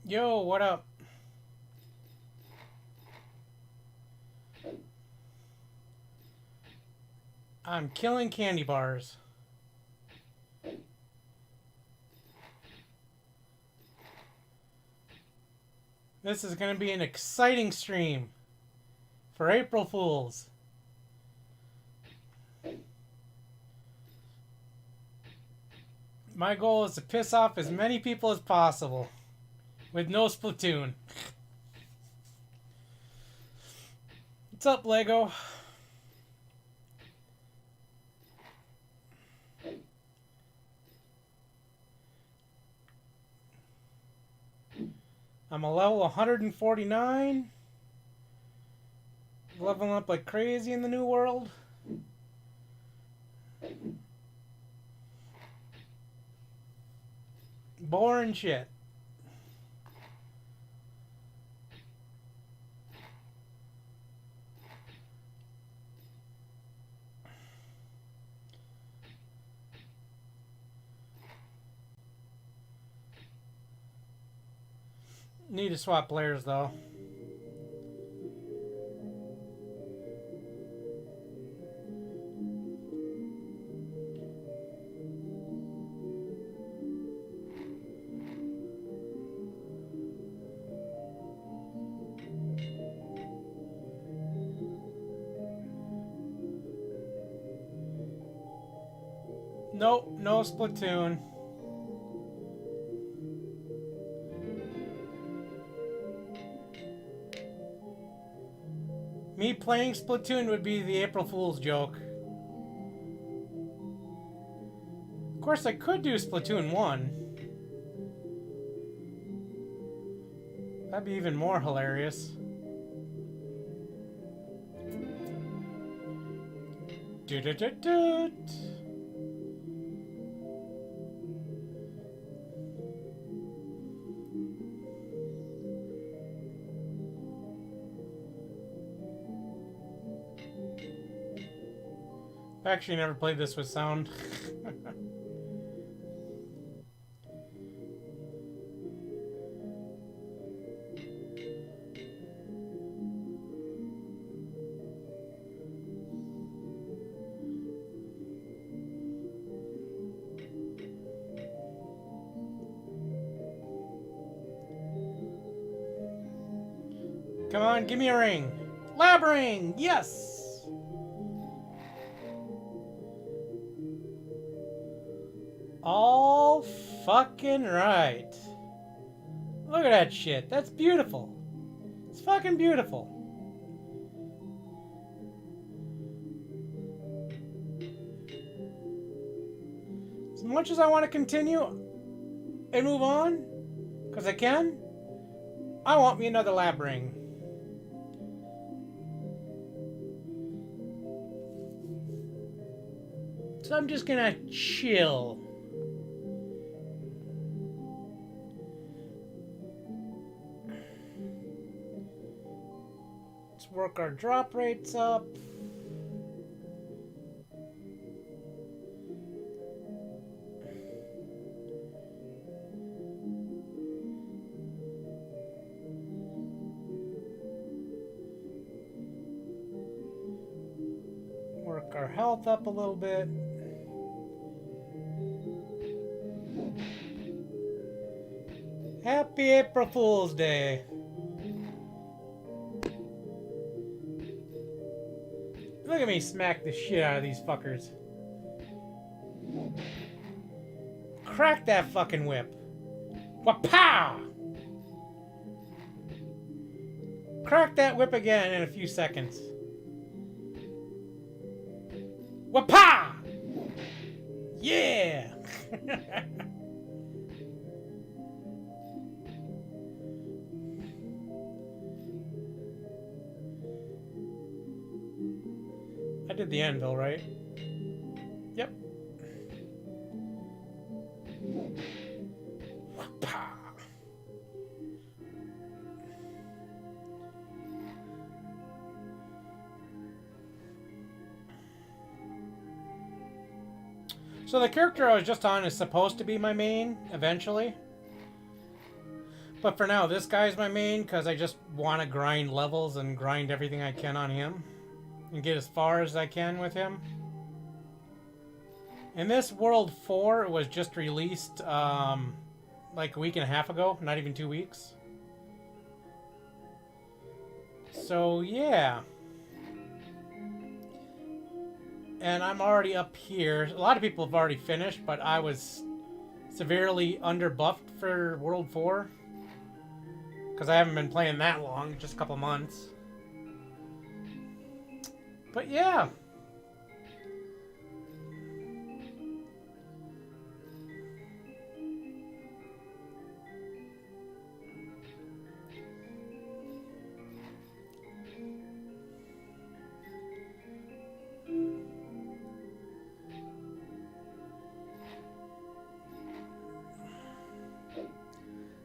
Yo, what up? I'm killing candy bars. This is going to be an exciting stream for April Fools. My goal is to piss off as many people as possible with no Splatoon. What's up, Lego? I'm a level 149. Leveling up like crazy in the new world. Boring shit. Need to swap players though. Nope, no Splatoon. Me playing Splatoon would be the April Fool's joke. Of course, I could do Splatoon 1. That'd be even more hilarious. Do-do-do-do. I actually never played this with sound. Come on, give me a ring. Lab ring! Yes! All fucking right. Look at that shit. That's beautiful. It's fucking beautiful. As much as I want to continue and move on, because I can, I want me another lab ring. So I'm just gonna chill. Let's work our drop rates up. Work our health up a little bit. Happy April Fool's Day. Look at me smack the shit out of these fuckers. Crack that fucking whip. Wapow! Crack that whip again in a few seconds. Wapa! Yeah! I did the anvil, right? Yep. Wapa! So the character I was just on is supposed to be my main, eventually. But for now, this guy's my main because I just want to grind levels and grind everything I can on him. And get as far as I can with him. And this World 4 was just released like a week and a half ago. Not even 2 weeks. So, yeah. And I'm already up here. A lot of people have already finished, but I was severely underbuffed for World 4. Because I haven't been playing that long, just a couple months. But yeah.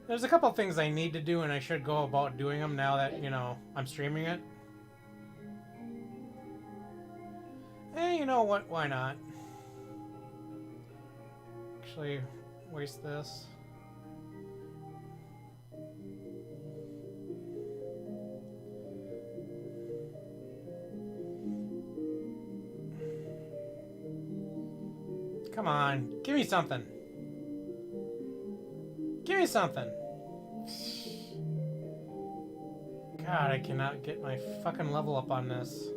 There's a couple things I need to do, and I should go about doing them now that, you know, I'm streaming it. Eh, you know what? Why not? Actually, waste this. Come on, give me something. Give me something. God, I cannot get my fucking level up on this.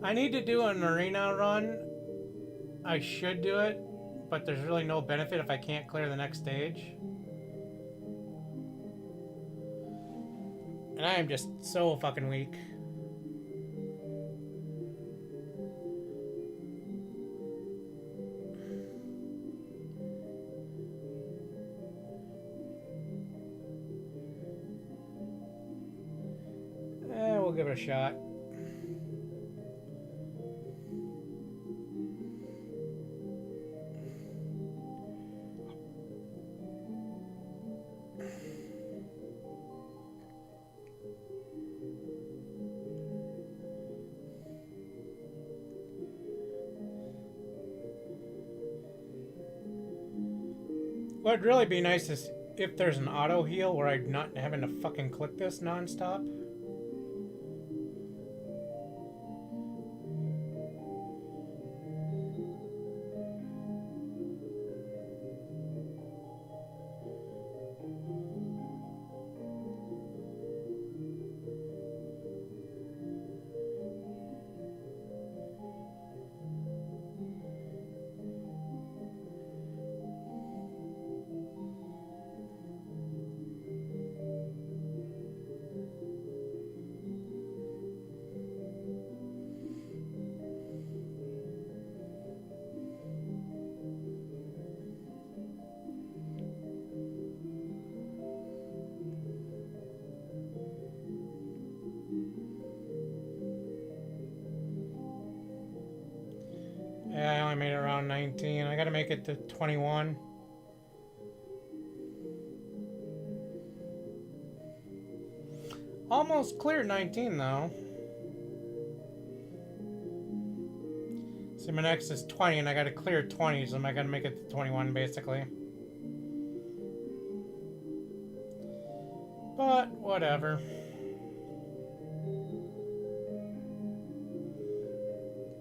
I need to do an arena run. I should do it, but there's really no benefit if I can't clear the next stage. And I am just so fucking weak. We'll give it a shot. What would really be nice is if there's an auto heal where I'm not having to fucking click this non-stop. Yeah, I only made it around 19. I gotta make it to 21. Almost cleared 19 though. See, my next is 20 and I gotta clear 20, so I gotta make it to 21 basically. But, whatever.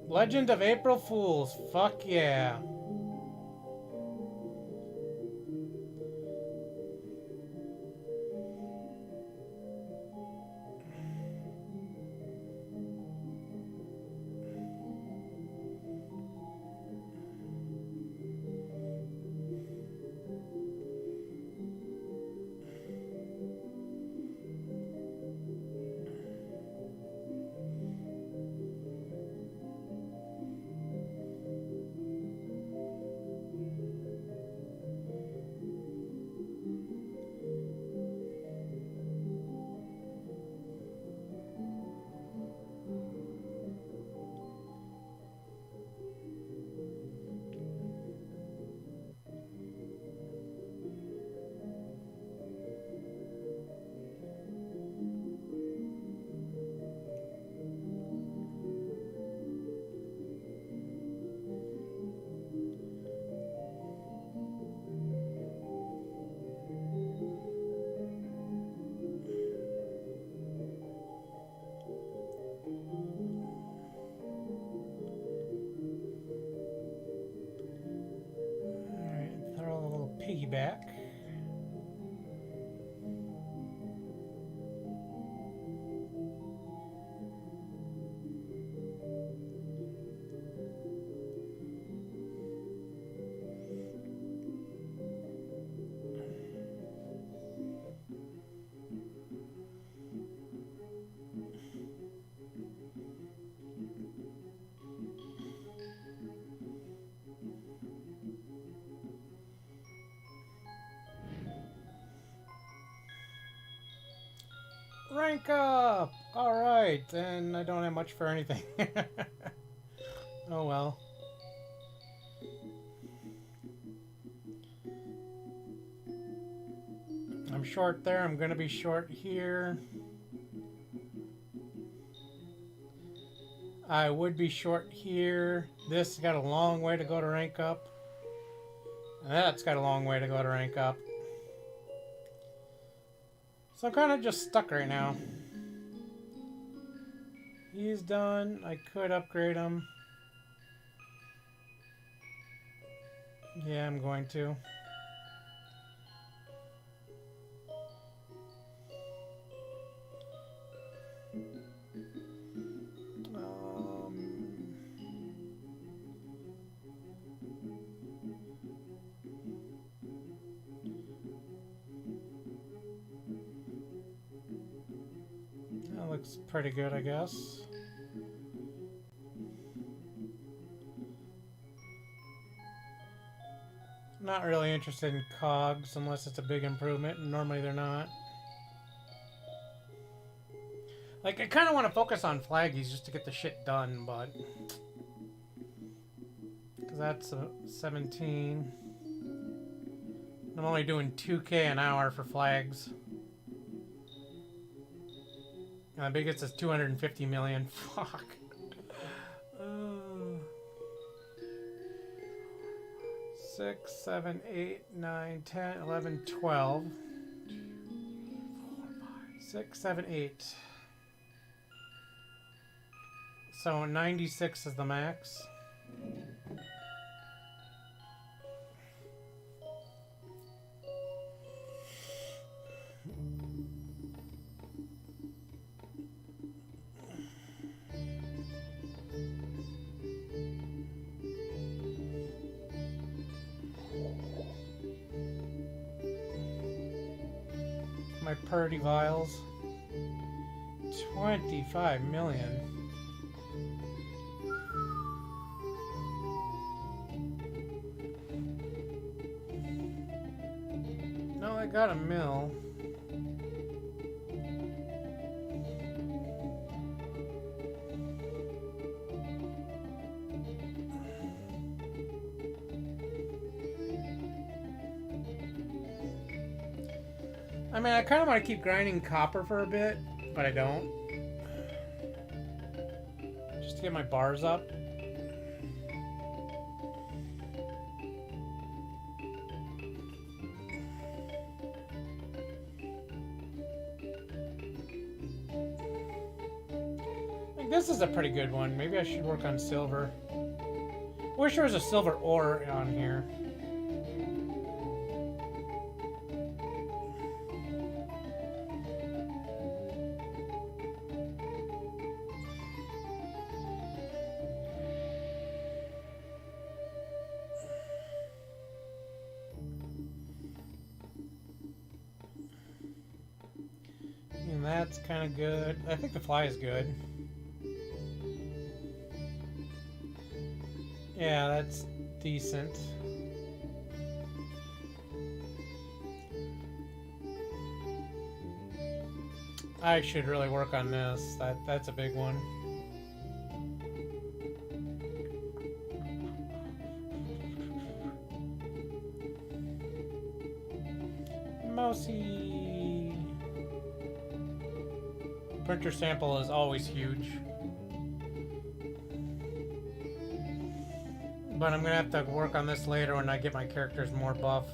Legend of April Fools. Fuck yeah. piggyback. Rank up! Alright, and I don't have much for anything. Oh well. I'm short there, I'm gonna be short here. I would be short here. This got a long way to go to rank up. That's got a long way to go to rank up. So I'm kind of just stuck right now. He's done. I could upgrade him. Yeah, I'm going to. That looks pretty good, I guess. Not really interested in cogs unless it's a big improvement, and normally they're not. Like, I kind of want to focus on flaggies just to get the shit done, but... Because that's a 17. I'm only doing 2K an hour for flags. And the biggest is 250 million. Fuck. 6, 7, 8, 9, 10, 11, 12. 6, 7, 8. So 96 is the max. My Purdy vials. 25 million. No, I got a mill. I mean, I kind of want to keep grinding copper for a bit, but I don't. Just to get my bars up. I think this is a pretty good one. Maybe I should work on silver. I wish there was a silver ore on here. And that's kind of good. I think the fly is good. Yeah, that's decent. I should really work on this. That's a big one. Mousy. Printer sample is always huge. But I'm gonna have to work on this later when I get my characters more buff.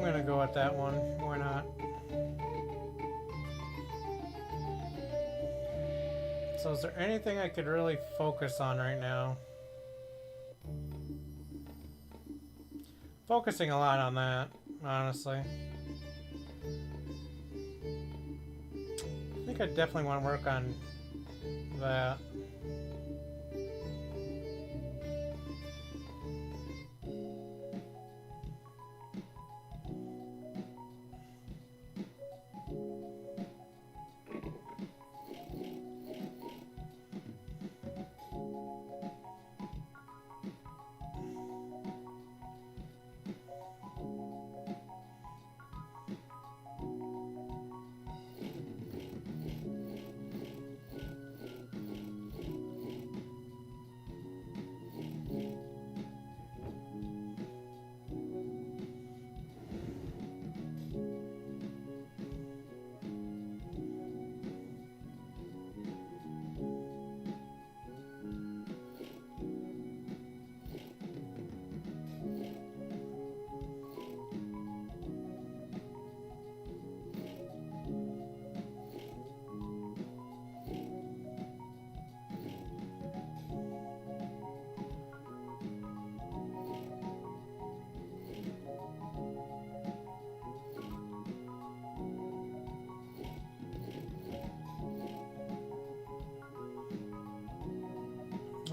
I'm gonna go with that one. Why not? So is there anything I could really focus on right now? Focusing a lot on that, honestly. I think I definitely want to work on that.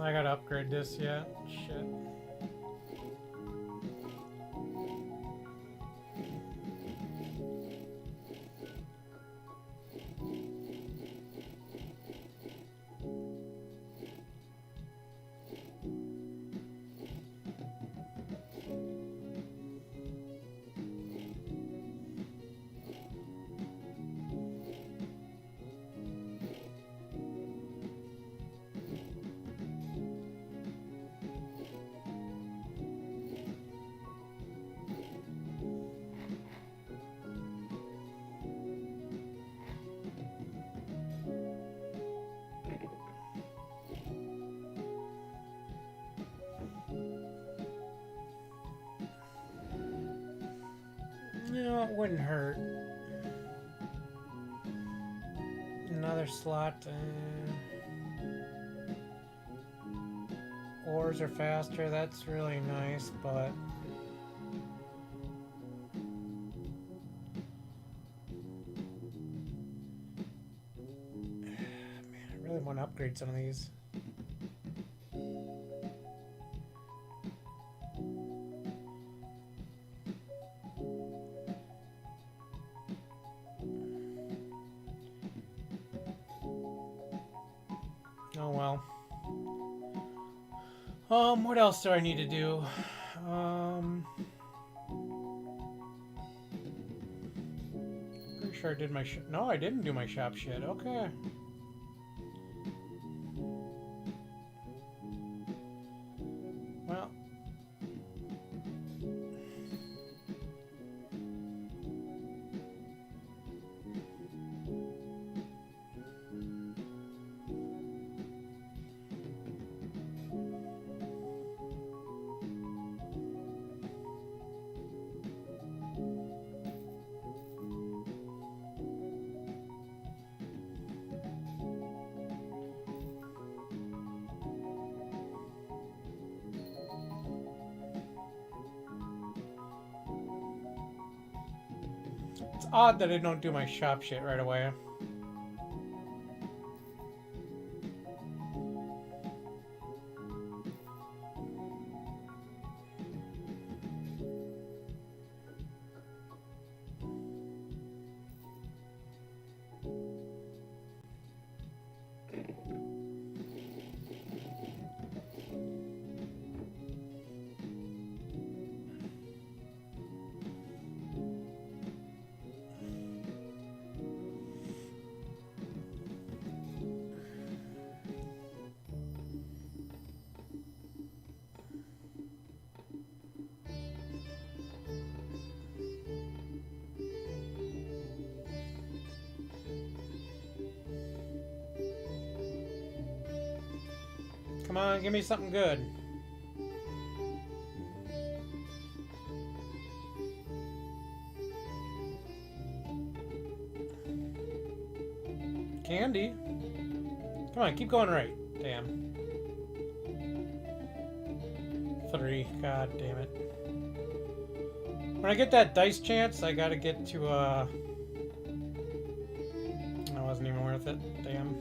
I gotta upgrade this yet. Shit. No, it wouldn't hurt. Another slot. Ores are faster, that's really nice, but... Man, I really want to upgrade some of these. Oh well. What else do I need to do? Pretty sure I did my no, I didn't do my shop shit. Okay. Well. It's odd that I don't do my shop shit right away. Come on, give me something good. candy. Come on, keep going right. Damn. 3. God damn it. When I get that dice chance, I gotta get to, that wasn't even worth it. Damn.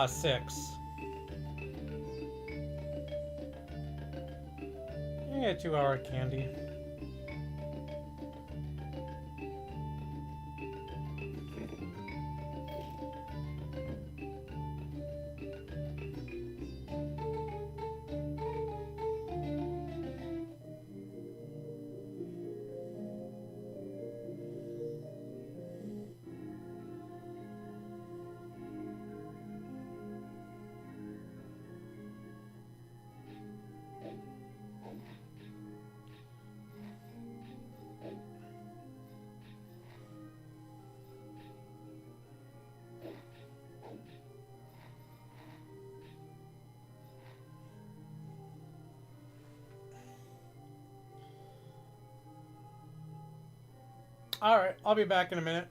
6. Yeah, 2-hour candy. Alright, I'll be back in a minute.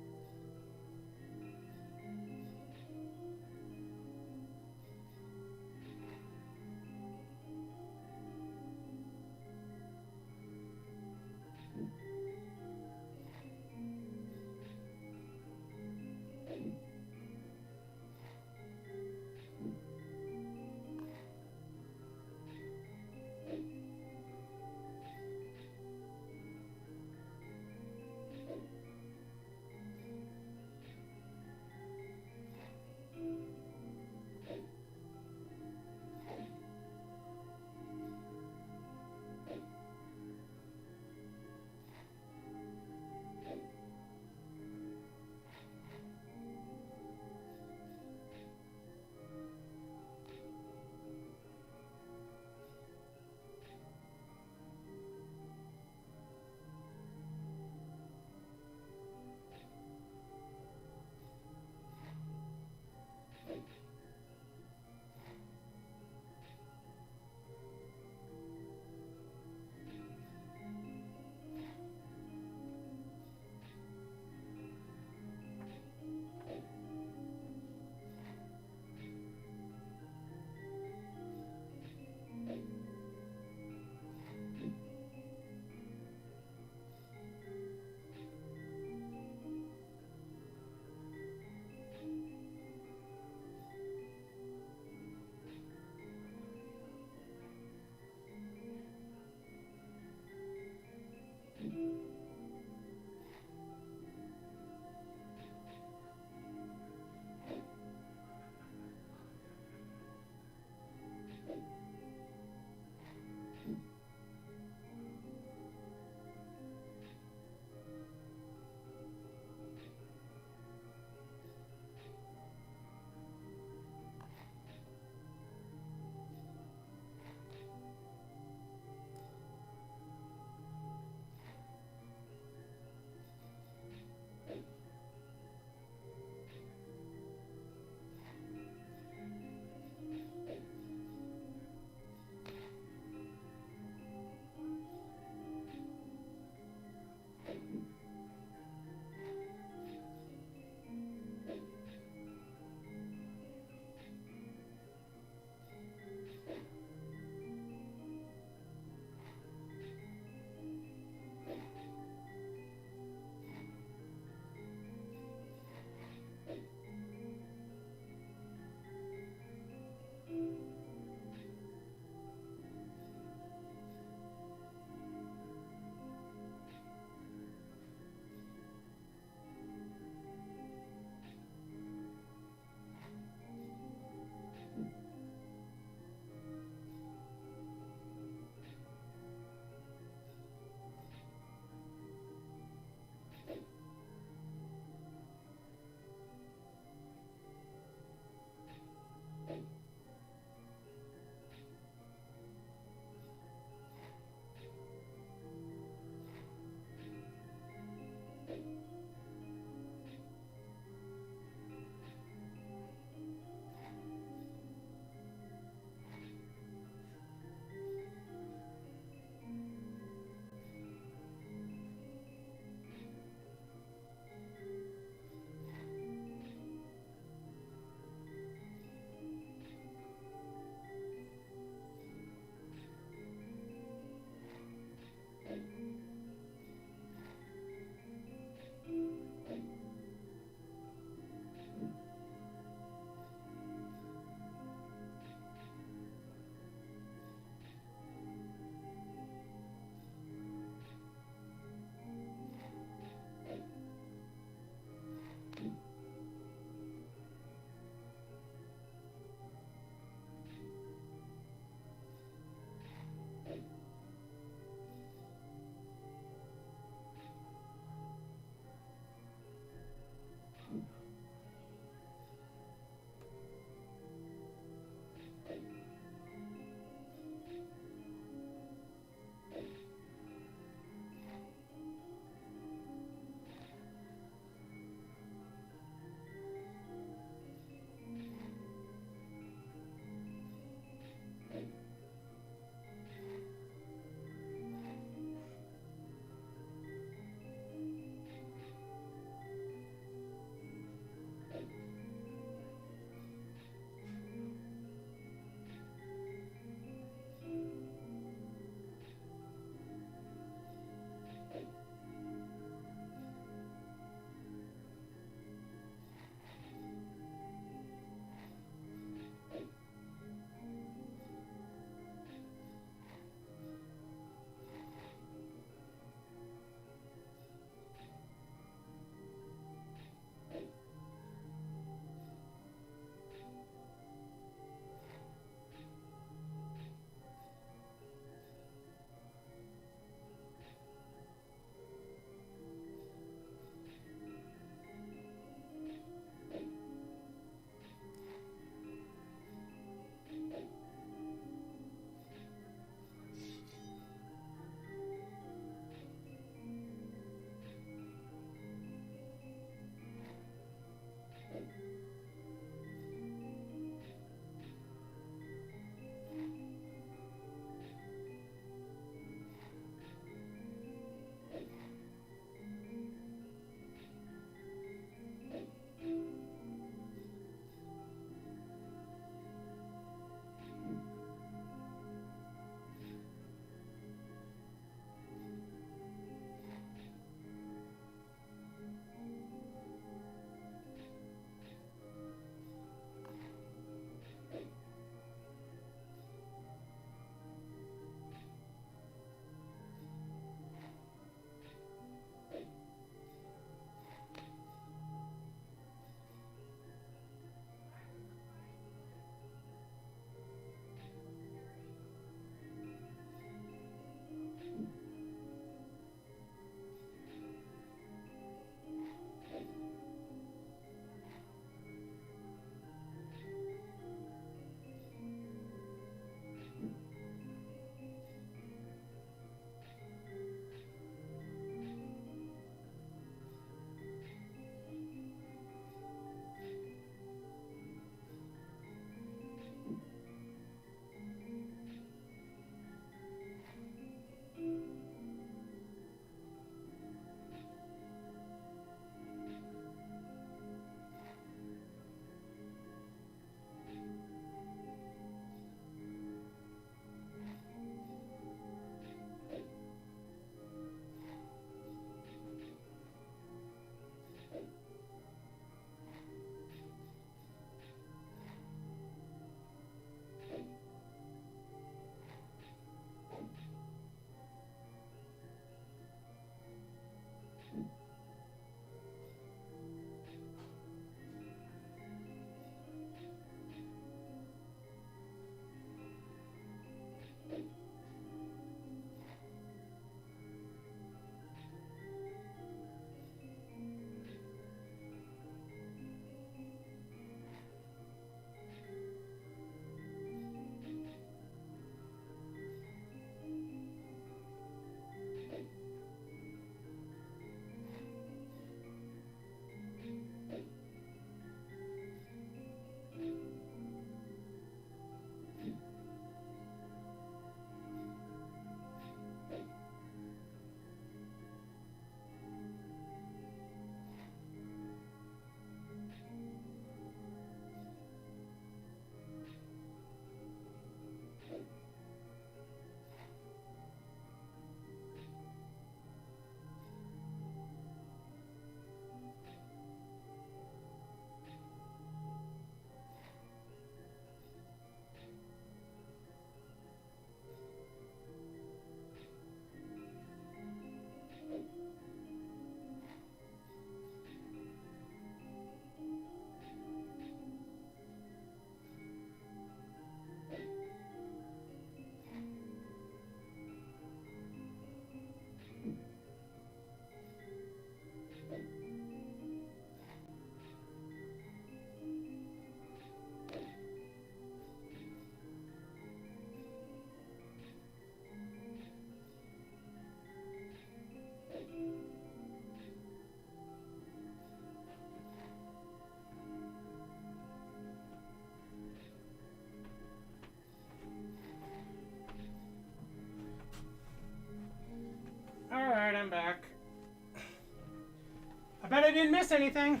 I bet I didn't miss anything.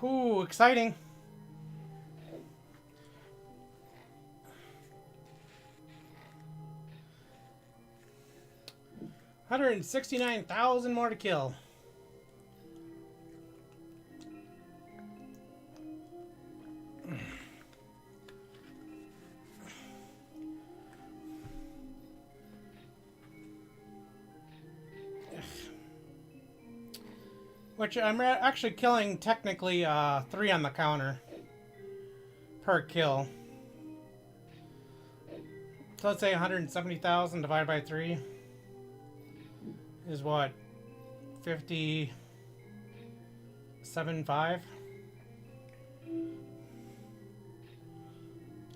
Ooh, exciting. $169,000 more to kill. Which I'm actually killing technically 3 on the counter per kill. So let's say 170,000 divided by 3 is what? 57.5.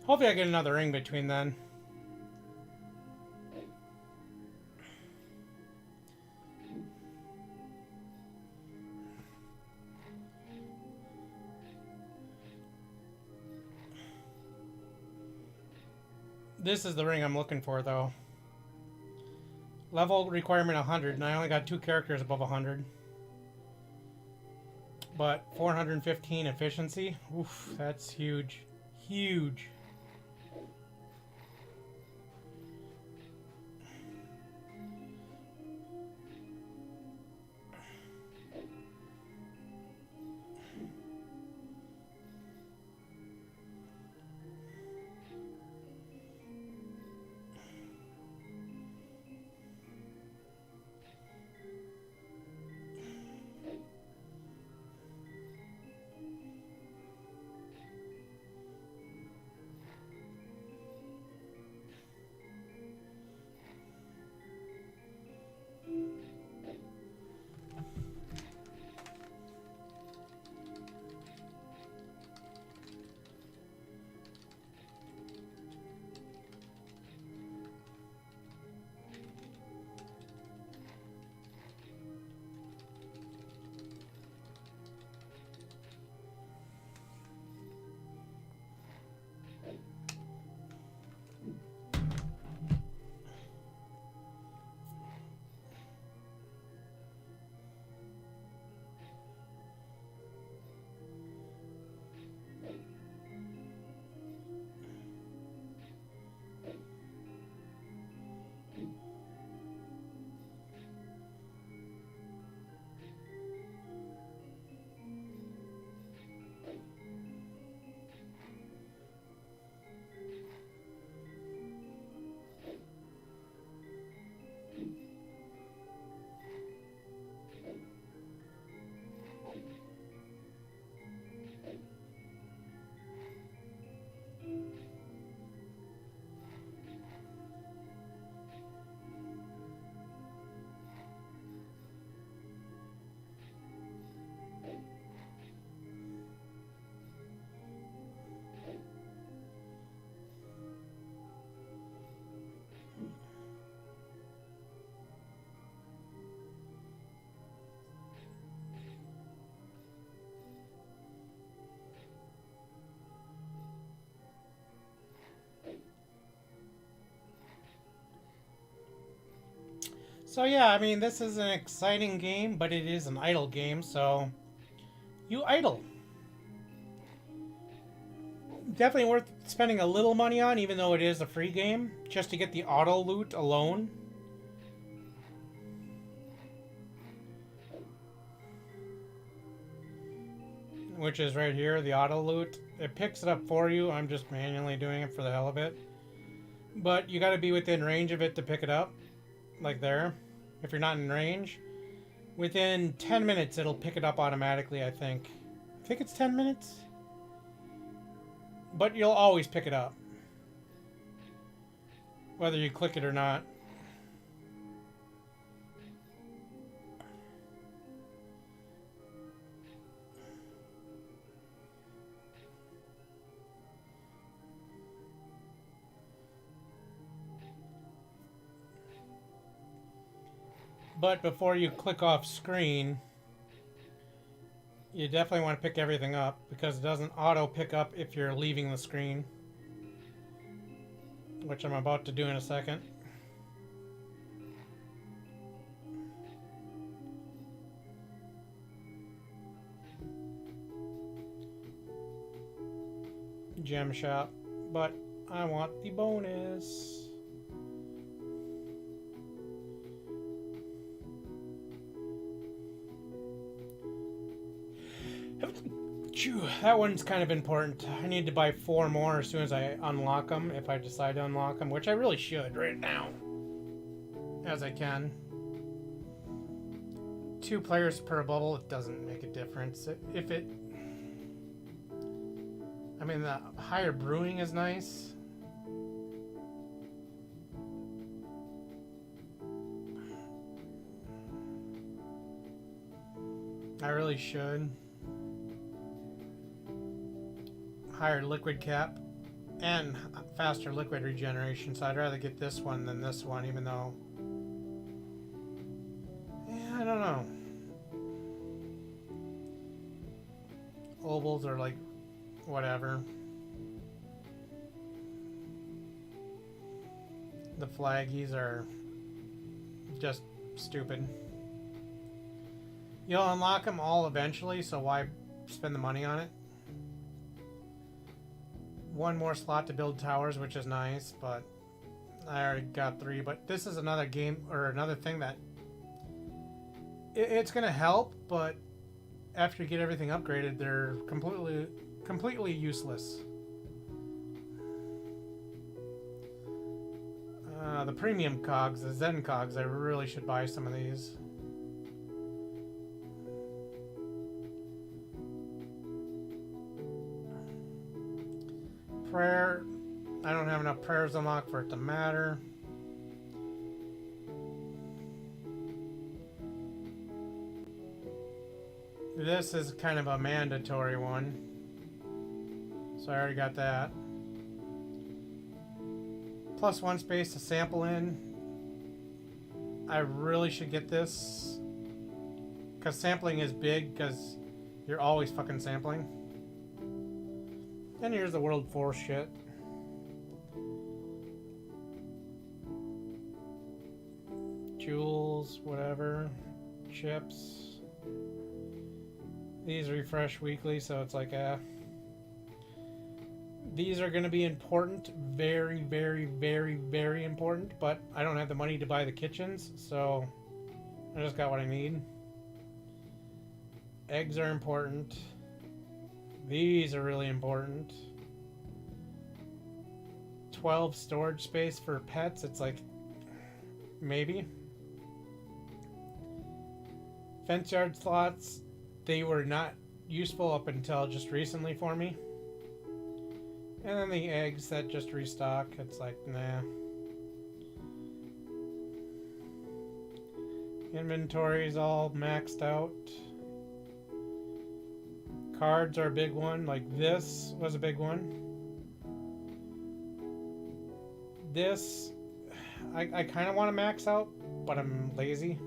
Hopefully I get another ring between then. This is the ring I'm looking for, though. Level requirement 100, and I only got 2 characters above 100. But 415 efficiency. Oof, that's huge. Huge. So yeah, I mean, this is an exciting game, but it is an idle game, so you idle. Definitely worth spending a little money on, even though it is a free game, just to get the auto loot alone. Which is right here, the auto loot. It picks it up for you. I'm just manually doing it for the hell of it. But you gotta be within range of it to pick it up. Like there. If you're not in range. Within 10 minutes, it'll pick it up automatically, I think. I think it's 10 minutes? But you'll always pick it up. Whether you click it or not. But before you click off screen, you definitely want to pick everything up because it doesn't auto pick up if you're leaving the screen, which I'm about to do in a second. gem shop, but I want the bonus. Phew, that one's kind of important. I need to buy 4 more as soon as I unlock them, if I decide to unlock them, which I really should right now, as I can. 2 players per bubble, it doesn't make a difference. If it... I mean, the higher brewing is nice. I really should. Higher liquid cap and faster liquid regeneration, so I'd rather get this one than this one, even though... Yeah, I don't know. Ovals are like... whatever. The flaggies are just stupid. You'll unlock them all eventually, so why spend the money on it? 1 more slot to build towers, which is nice, but I already got 3. But this is another game, or another thing that it's gonna help, but after you get everything upgraded, they're completely useless. The premium cogs, the Zen cogs, I really should buy some of these. Prayer, I don't have enough prayers unlocked for it to matter. This is kind of a mandatory one, so I already got that. Plus 1 space to sample in. I really should get this, because sampling is big, because you're always fucking sampling. And here's the World 4 shit. Jewels, whatever. Chips. These refresh weekly, so it's like these are going to be important. Very, very, very, very important. But I don't have the money to buy the kitchens, so I just got what I need. Eggs are important. These are really important. 12 storage space for pets. It's like, maybe. Fence yard slots. They were not useful up until just recently for me. And then the eggs that just restock. It's like, nah. Inventory's all maxed out. Cards are a big one. Like this was a big one. This, I kind of want to max out, but I'm lazy.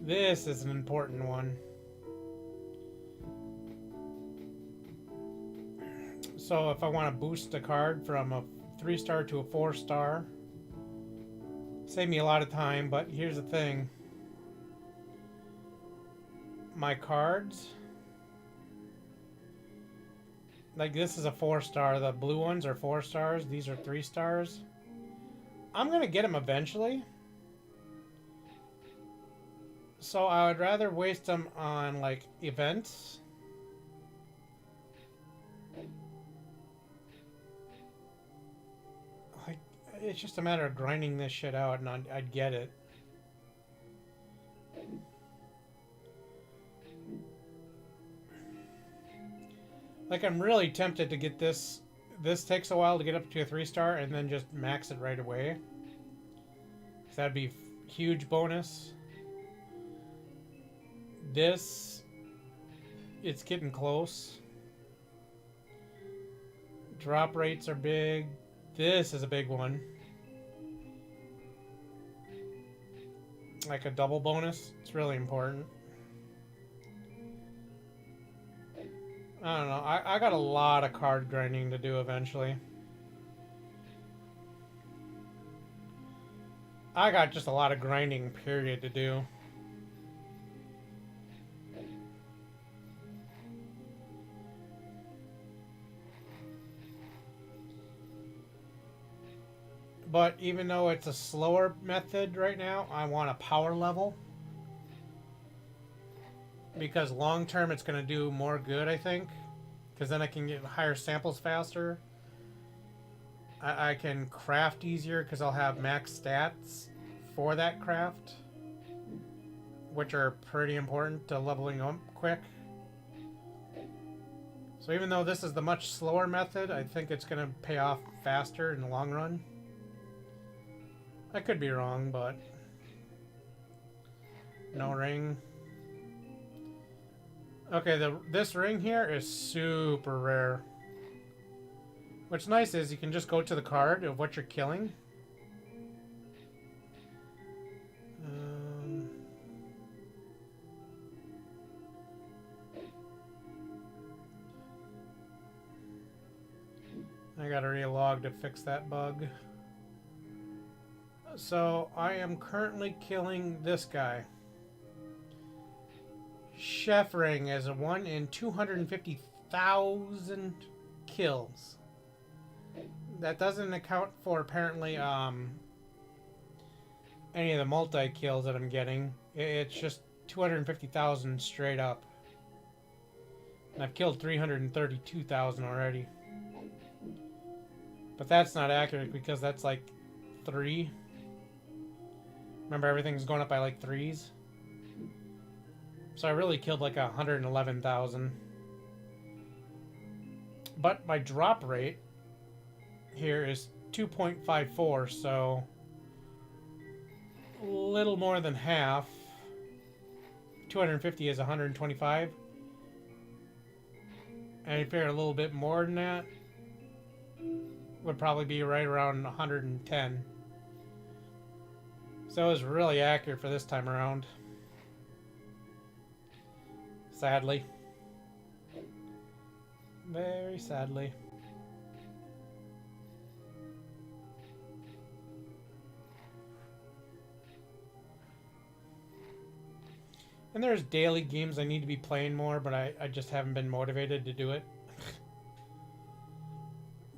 This is an important one. So if I want to boost a card from a 3-star to a 4-star, save me a lot of time, but here's the thing. My cards, like this is a 4-star, the blue ones are 4 stars, these are 3 stars. I'm gonna get them eventually. So I would rather waste them on like events. Like, it's just a matter of grinding this shit out and I'd get it. Like, I'm really tempted to get this. This takes a while to get up to a 3-star and then just max it right away. That'd be huge bonus. This, it's getting close. Drop rates are big. This is a big one. Like a double bonus. It's really important. I don't know. I got a lot of card grinding to do eventually. I got just a lot of grinding, period, to do. But even though it's a slower method right now, I want a power level. Because long term it's going to do more good, I think. Because then I can get higher samples faster. I can craft easier because I'll have max stats for that craft. Which are pretty important to leveling up quick. So even though this is the much slower method, I think it's going to pay off faster in the long run. I could be wrong, but... No ring. Okay, this ring here is super rare. What's nice is you can just go to the card of what you're killing. I gotta relog to fix that bug. So, I am currently killing this guy. Chef ring is a 1 in 250,000 kills. That doesn't account for apparently any of the multi-kills that I'm getting. It's just 250,000 straight up. And I've killed 332,000 already. But that's not accurate because that's like 3. Remember, everything's going up by like 3s. So I really killed like 111,000. But my drop rate here is 2.54, so a little more than half. 250 is 125. And if you're a little bit more than that, would probably be right around 110. So it was really accurate for this time around. Sadly. Very sadly. And there's daily games I need to be playing more, but I just haven't been motivated to do it.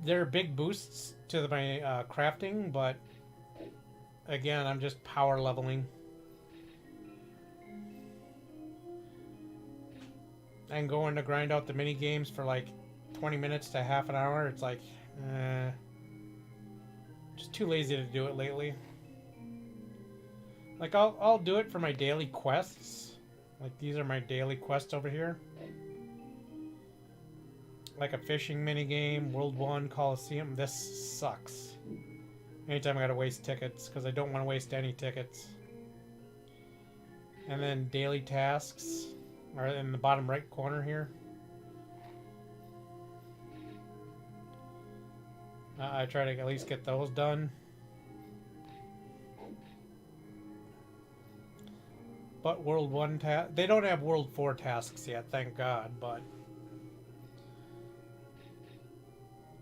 There are big boosts to my crafting, but again, I'm just power leveling. And going to grind out the mini games for like 20 minutes to half an hour, it's like, just too lazy to do it lately. Like I'll do it for my daily quests. Like these are my daily quests over here. Like a fishing minigame, World 1, Coliseum. This sucks. Anytime I gotta waste tickets, because I don't want to waste any tickets. And then daily tasks are in the bottom right corner here. I try to at least get those done. But World 1 they don't have World 4 tasks yet, thank God, but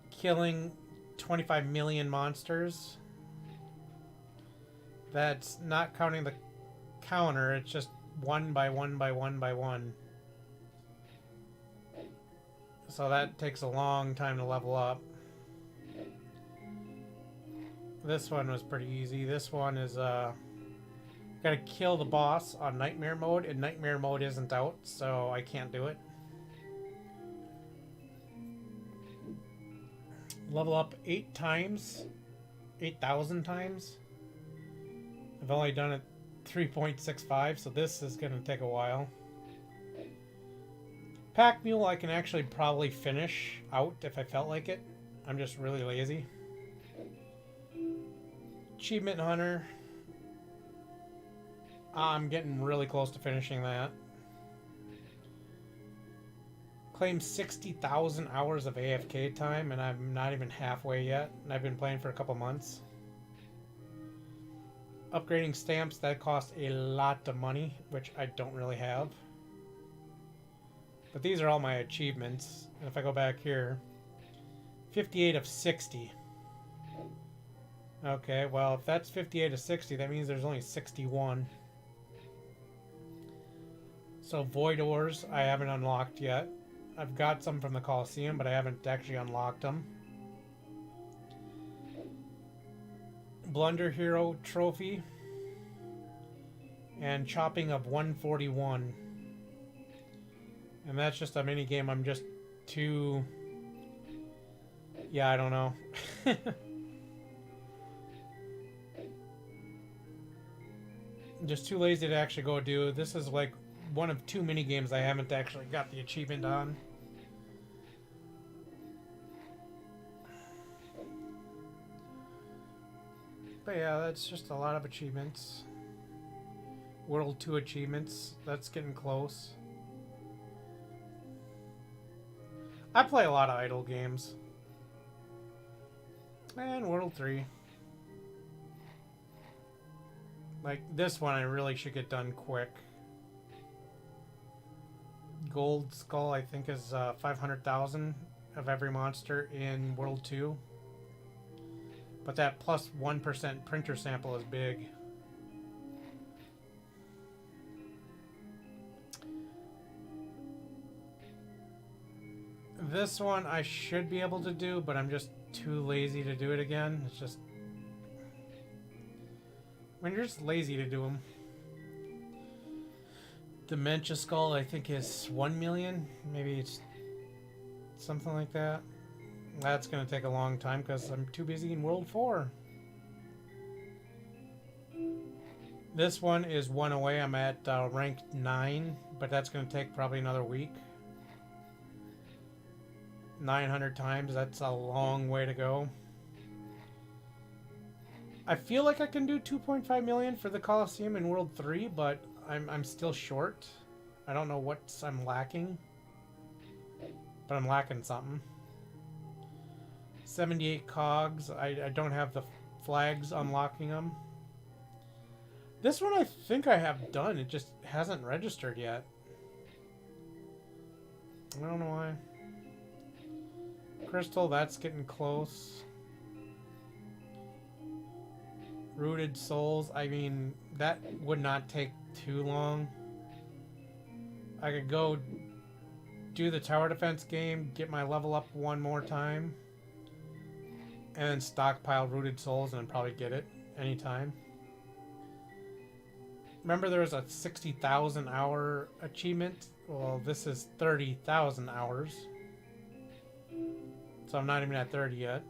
killing 25 million monsters. That's not counting the counter, it's just 1 by 1 by 1 by 1. So that takes a long time to level up. This one was pretty easy. This one is gotta kill the boss on nightmare mode, and nightmare mode isn't out, so I can't do it. Level up 8 times. 8,000 times. I've only done it 3.65, so this is going to take a while. Pack Mule I can actually probably finish out if I felt like it. I'm just really lazy. Achievement Hunter. I'm getting really close to finishing that. Claimed 60,000 hours of AFK time, and I'm not even halfway yet, and I've been playing for a couple months. Upgrading stamps, that cost a lot of money, which I don't really have. But these are all my achievements, and if I go back here, 58 of 60. Okay, well, if that's 58 of 60, that means there's only 61. So Void Ores, I haven't unlocked yet. I've got some from the Coliseum, but I haven't actually unlocked them. Blunder Hero trophy. And chopping of 141. And that's just a mini game. I'm just too... Yeah, I don't know. Just too lazy to actually go do. This is like one of 2 mini games I haven't actually got the achievement on. But yeah, that's just a lot of achievements. World 2 achievements. That's getting close. I play a lot of idle games. And World 3. Like, this one I really should get done quick. Gold Skull, I think, is 500,000 of every monster in World 2. But that plus 1% printer sample is big. This one I should be able to do, but I'm just too lazy to do it again. It's just... when you're just lazy to do them. Dementia Skull, I think, is 1 million. Maybe it's something like that. That's going to take a long time because I'm too busy in World 4. This one is 1 away. I'm at rank 9, but that's going to take probably another week. 900 times, that's a long way to go. I feel like I can do 2.5 million for the Coliseum in World 3, but I'm still short. I don't know what I'm lacking, but I'm lacking something. 78 cogs. I don't have the flags unlocking them. This one I think I have done. It just hasn't registered yet. I don't know why. Crystal, that's getting close. Rooted Souls, I mean, that would not take too long. I could go do the tower defense game, get my level up one more time, and then stockpile Rooted Souls and probably get it anytime. Remember there was a 60,000 hour achievement? Well, this is 30,000 hours. So I'm not even at 30 yet.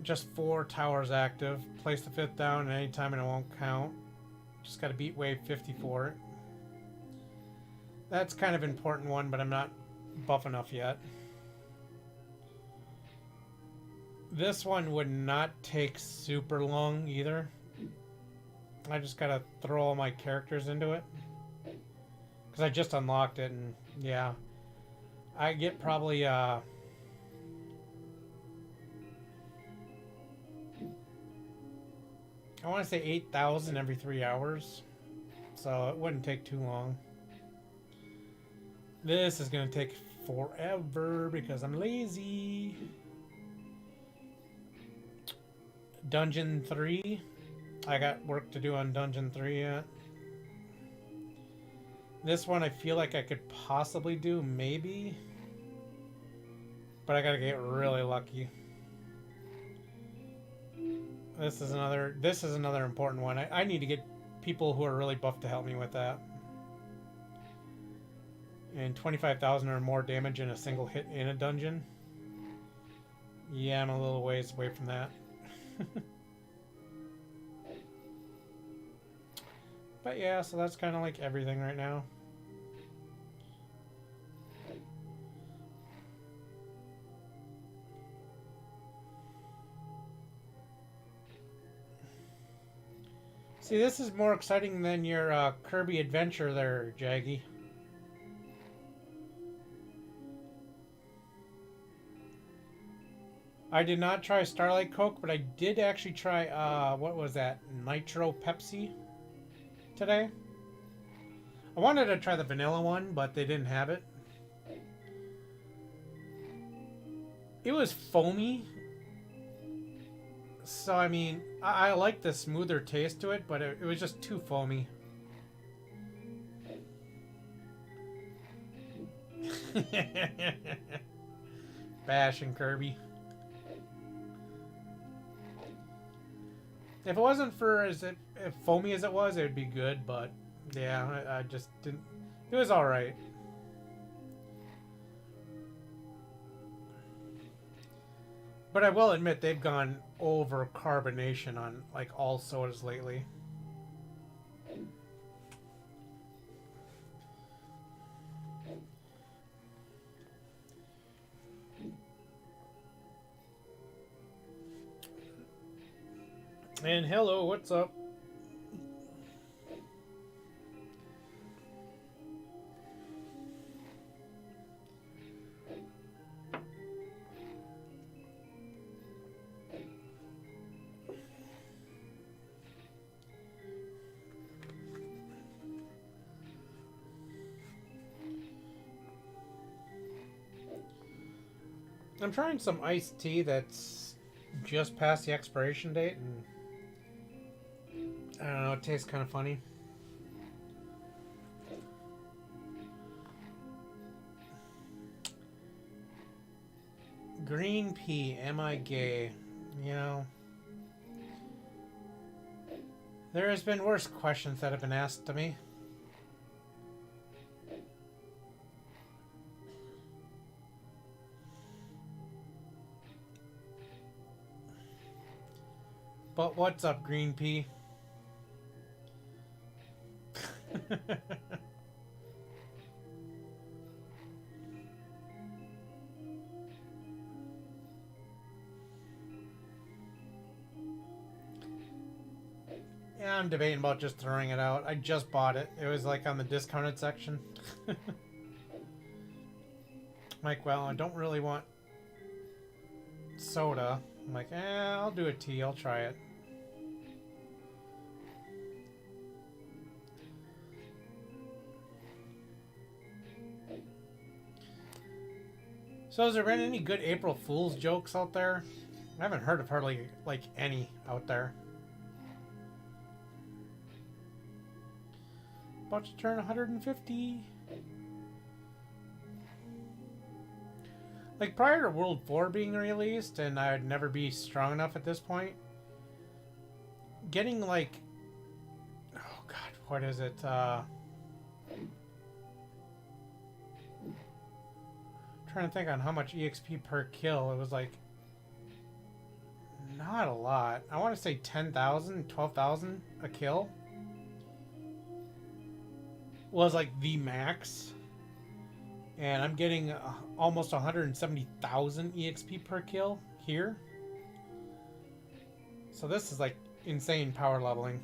Just 4 towers active. Place the 5th down at any time and it won't count. Just got to beat wave 50 for it. That's kind of an important one, but I'm not buff enough yet. This one would not take super long either. I just got to throw all my characters into it. Because I just unlocked it, and yeah. I get probably, I want to say 8,000 every 3 hours. So it wouldn't take too long. This is going to take forever because I'm lazy. Dungeon 3. I got work to do on Dungeon 3 yet. This one I feel like I could possibly do, maybe. But I gotta get really lucky. This is another important one. I need to get people who are really buffed to help me with that. And 25,000 or more damage in a single hit in a dungeon. Yeah, I'm a little ways away from that. But yeah, so that's kind of like everything right now. See, this is more exciting than your Kirby Adventure there, Jaggy. I did not try Starlight Coke, but I did actually try, what was that? Nitro Pepsi today. I wanted to try the vanilla one, but they didn't have it. It was foamy. So, I mean, I like the smoother taste to it, but it was just too foamy. bashing Kirby. If it wasn't for as foamy as it was, it would be good, but yeah, I just didn't. It was alright. But I will admit they've gone over carbonation on like all sodas lately. And hello, what's up? I'm trying some iced tea that's just past the expiration date, and I don't know, it tastes kind of funny. Green pea, am I gay? You know, there has been worse questions that have been asked to me. But what's up, green pea? Yeah, I'm debating about just throwing it out. I just bought it. It was like on the discounted section. Like, well, I don't really want soda. I'm like, I'll do a tea. I'll try it. So has there been any good April Fool's jokes out there? I haven't heard of hardly, like, any out there. About to turn 150. Like, prior to World 4 being released, and I'd never be strong enough at this point, getting, like... Oh, God, what is it? Trying to think on how much EXP per kill. It was like not a lot. I want to say 10,000, 12,000 a kill was like the max, and I'm getting almost 170,000 EXP per kill here. So this is like insane power leveling.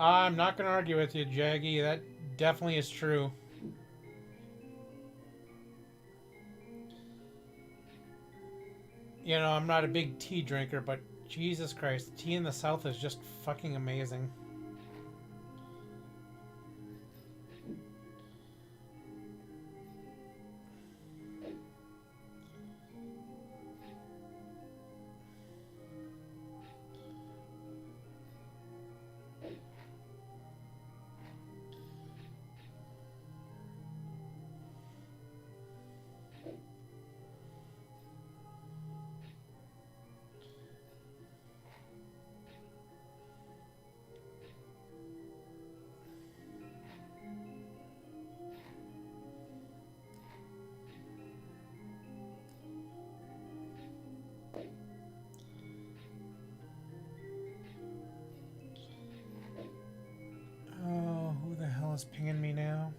I'm not going to argue with you, Jaggy. That definitely is true. You know, I'm not a big tea drinker, but Jesus Christ, tea in the South is just fucking amazing. Is pinging me now.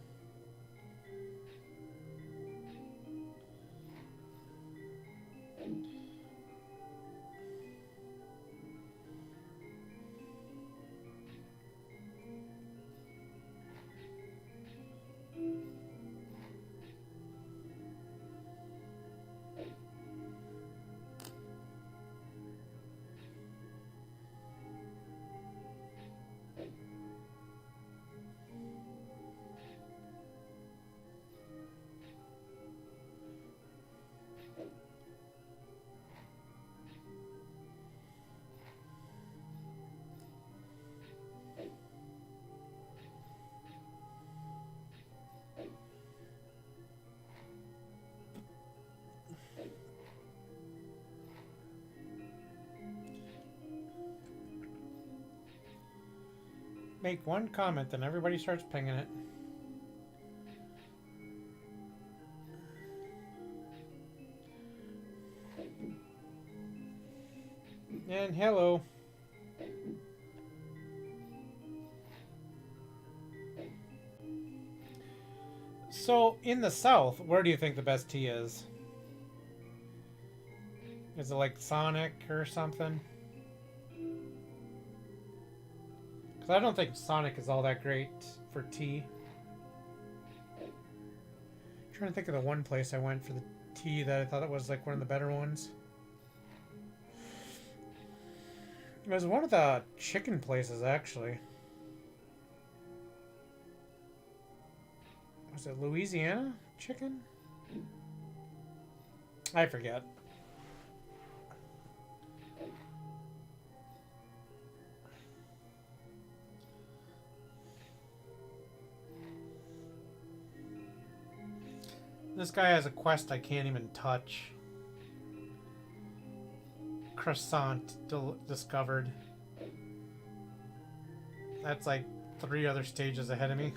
make one comment, then everybody starts pinging it. And hello. So, in the South, where do you think the best tea is? Is it like Sonic or something? Because I don't think Sonic is all that great for tea. I'm trying to think of the one place I went for the tea that I thought it was like one of the better ones. It was one of the chicken places, actually. Was it Louisiana chicken? I forget. This guy has a quest I can't even touch. Croissant discovered. That's like 3 other stages ahead of me.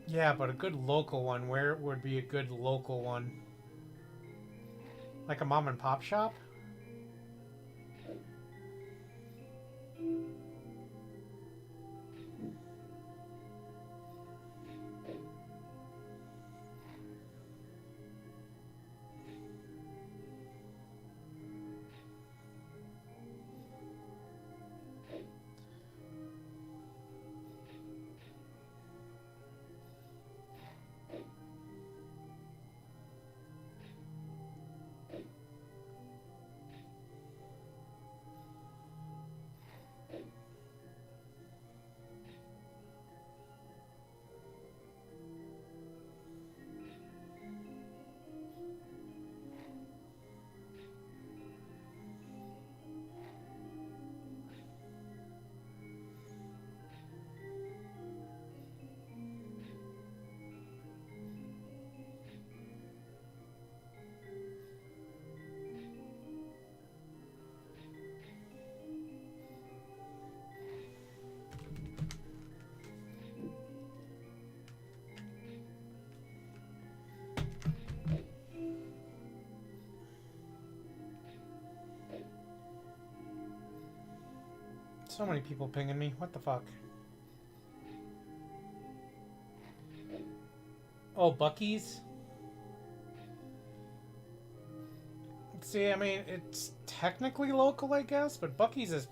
Yeah, but a good local one. Where would be a good local one? Like a mom and pop shop? So many people pinging me. What the fuck? Oh, Buc-ee's? See, I mean, it's technically local, I guess, but Buc-ee's is...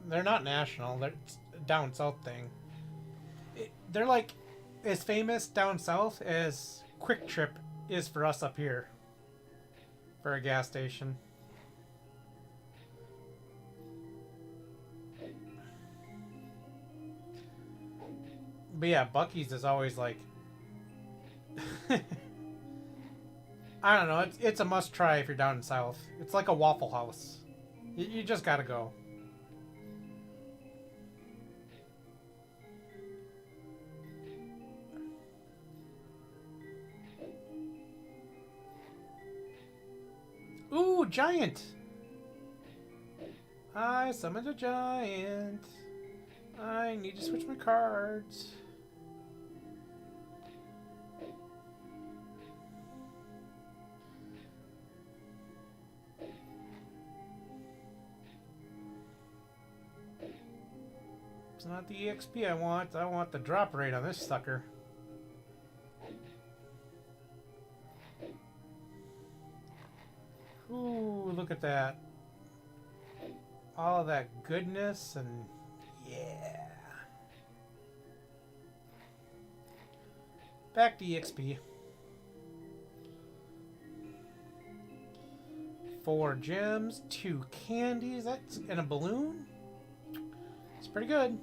They're not national. They're a down south thing. They're like as famous down south as Quick Trip is for us up here. For a gas station. But yeah, Buc-ee's is always like... I don't know, it's a must try if you're down in south. It's like a Waffle House. You just gotta go. Ooh, giant! I summoned a giant. I need to switch my cards. It's not the EXP I want. I want the drop rate on this sucker. Ooh, look at that. All that goodness and yeah. Back to EXP. 4 gems, 2 candies, that's and a balloon. It's pretty good.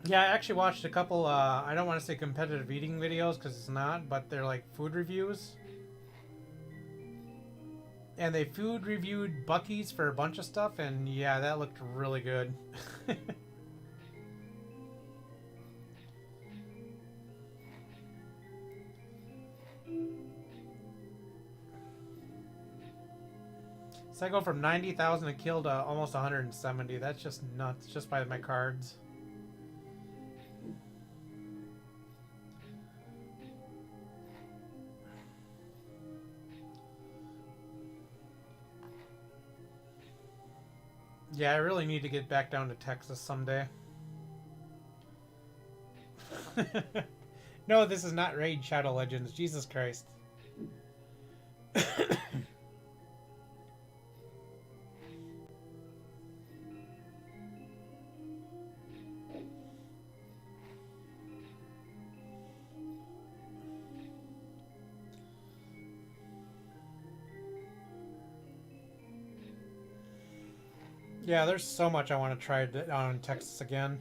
Yeah, I actually watched a couple, I don't want to say competitive eating videos because it's not, but they're like food reviews. And they food reviewed Buc-ee's for a bunch of stuff, and yeah, that looked really good. So I go from 90,000 a kill to almost 170. That's just nuts, just by my cards. Yeah, I really need to get back down to Texas someday. No, this is not Raid Shadow Legends. Jesus Christ. Yeah, there's so much I want to try down in Texas again.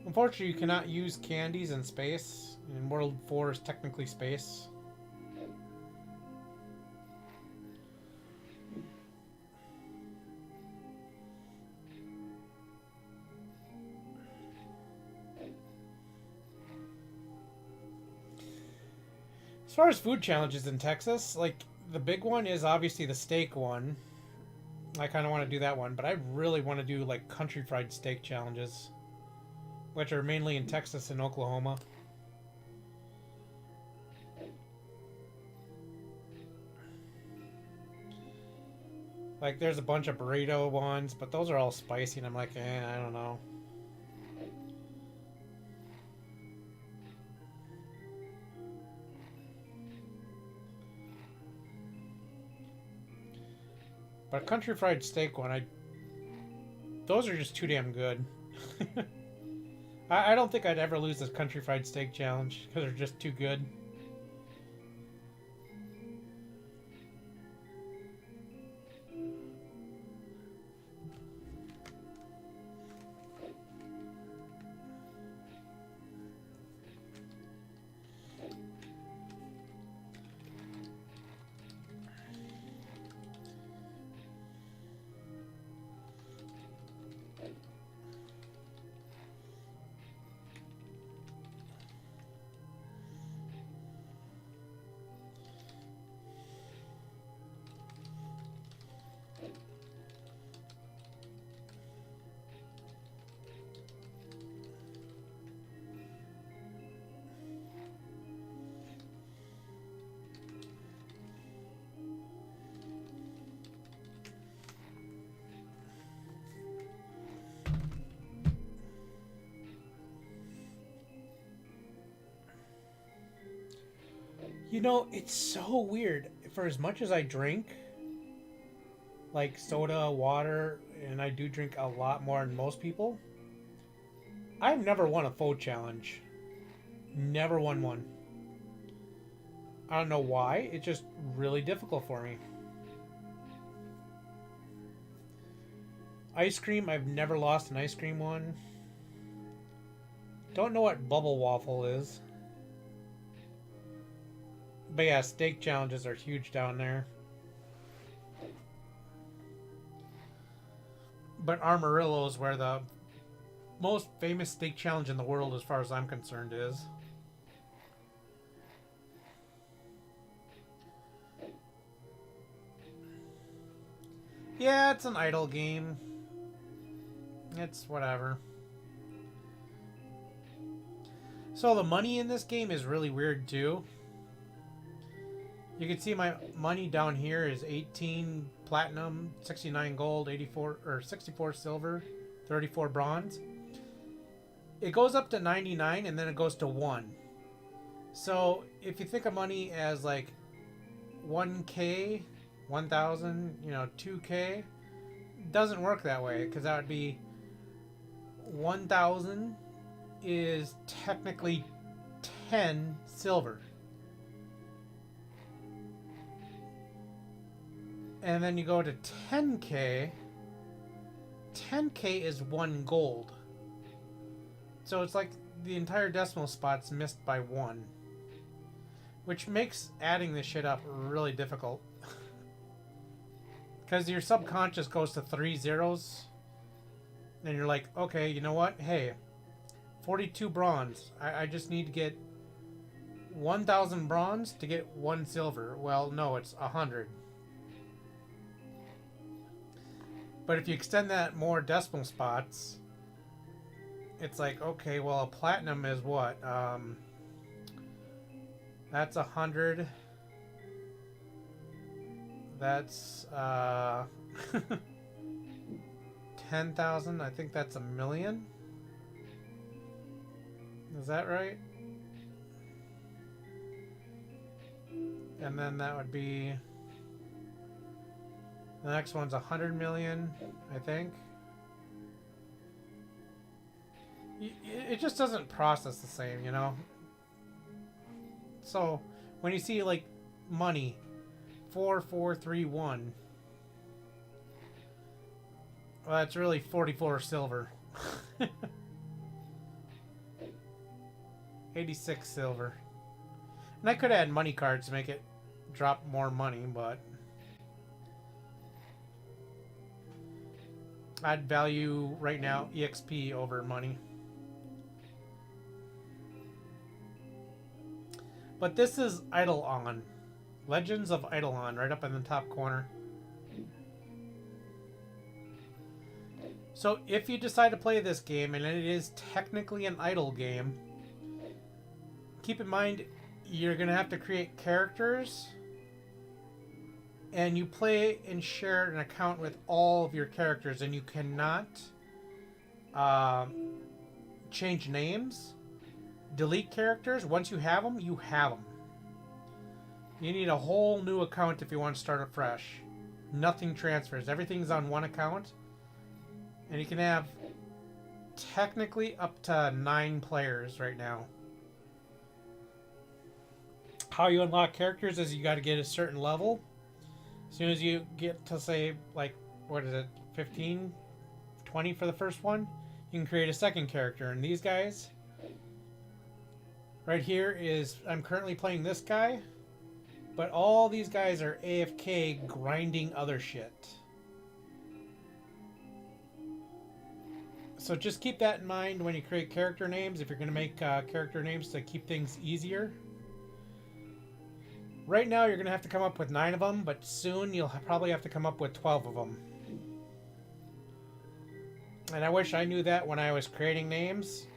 Unfortunately, you cannot use candies in space. And World 4 is technically space. As far as food challenges in Texas, like, the big one is obviously the steak one. I kind of want to do that one, but I really want to do, like, country fried steak challenges, which are mainly in Texas and Oklahoma. Like, there's a bunch of burrito ones, but those are all spicy, and I'm like, I don't know. But a country fried steak one, those are just too damn good. I don't think I'd ever lose this country fried steak challenge because they're just too good. You know, it's so weird. For as much as I drink, like soda, water, and I do drink a lot more than most people, I've never won a food challenge. Never won one. I don't know why. It's just really difficult for me. Ice cream, I've never lost an ice cream one. Don't know what bubble waffle is. But yeah, steak challenges are huge down there. But Amarillo is where the most famous steak challenge in the world, as far as I'm concerned, is. Yeah, it's an idle game. It's whatever. So the money in this game is really weird too. You can see my money down here is 18 platinum, 69 gold, 84 or 64 silver, 34 bronze. It goes up to 99 and then it goes to 1. So if you think of money as like 1k, 1000, 2k, it doesn't work that way, because that would be 1000 is technically 10 silver. And then you go to 10k. 10k is 1 gold. So it's like the entire decimal spot's missed by 1. Which makes adding this shit up really difficult. Because your subconscious goes to 3 zeros. And you're like, okay, you know what? Hey, 42 bronze. I just need to get 1,000 bronze to get 1 silver. Well, no, it's 100. But if you extend that more decimal spots, it's like, okay, well, a platinum is what? That's 100. That's 10,000. I think that's 1,000,000. Is that right? And then that would be... The next one's 100 million, I think. It just doesn't process the same, you know? So, when you see, like, money, 4431, well, that's really 44 silver. 86 silver. And I could add money cards to make it drop more money, but I'd value right now EXP over money. But this is Eidolon. Legends of Eidolon, right up in the top corner. So if you decide to play this game, and it is technically an idle game, keep in mind you're going to have to create characters, and you play and share an account with all of your characters, and you cannot change names, delete characters. Once you have them, you have them. You need a whole new account if you want to start it fresh. Nothing transfers. Everything's on one account. And you can have technically up to 9 players right now. How you unlock characters is you got to get a certain level. As soon as you get to, say, like, what is it, 15, 20 for the first one, you can create a second character. And these guys, right here is, I'm currently playing this guy, but all these guys are AFK grinding other shit. So just keep that in mind when you create character names, if you're going to make character names to keep things easier. Right now you're going to have to come up with 9 of them, but soon you'll probably have to come up with 12 of them. And I wish I knew that when I was creating names,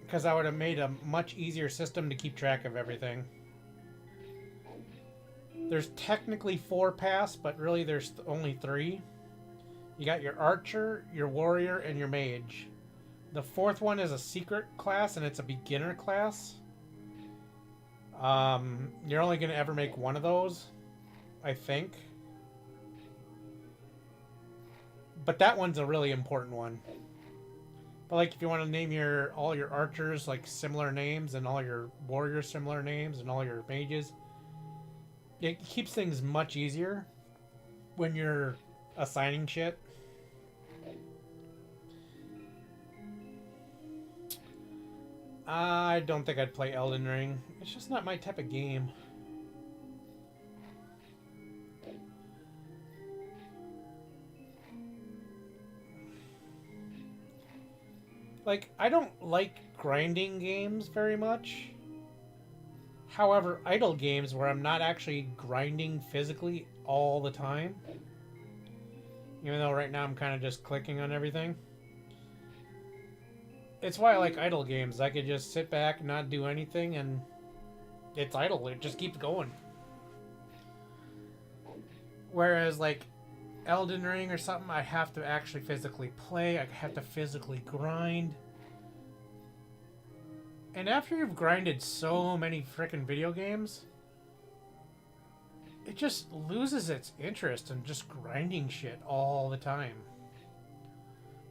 because I would have made a much easier system to keep track of everything. There's technically 4 paths, but really there's only 3. You got your archer, your warrior, and your mage. The 4th one is a secret class, and it's a beginner class. You're only going to ever make one of those, I think. But that one's a really important one. But like if you want to name all your archers like similar names, and all your warriors similar names, and all your mages, it keeps things much easier when you're assigning shit. I don't think I'd play Elden Ring. It's just not my type of game. Like, I don't like grinding games very much. However, idle games where I'm not actually grinding physically all the time, even though right now I'm kind of just clicking on everything. It's why I like idle games. I could just sit back and not do anything, and it's idle. It just keeps going. Whereas, like, Elden Ring or something, I have to actually physically play. I have to physically grind. And after you've grinded so many frickin' video games, it just loses its interest in just grinding shit all the time.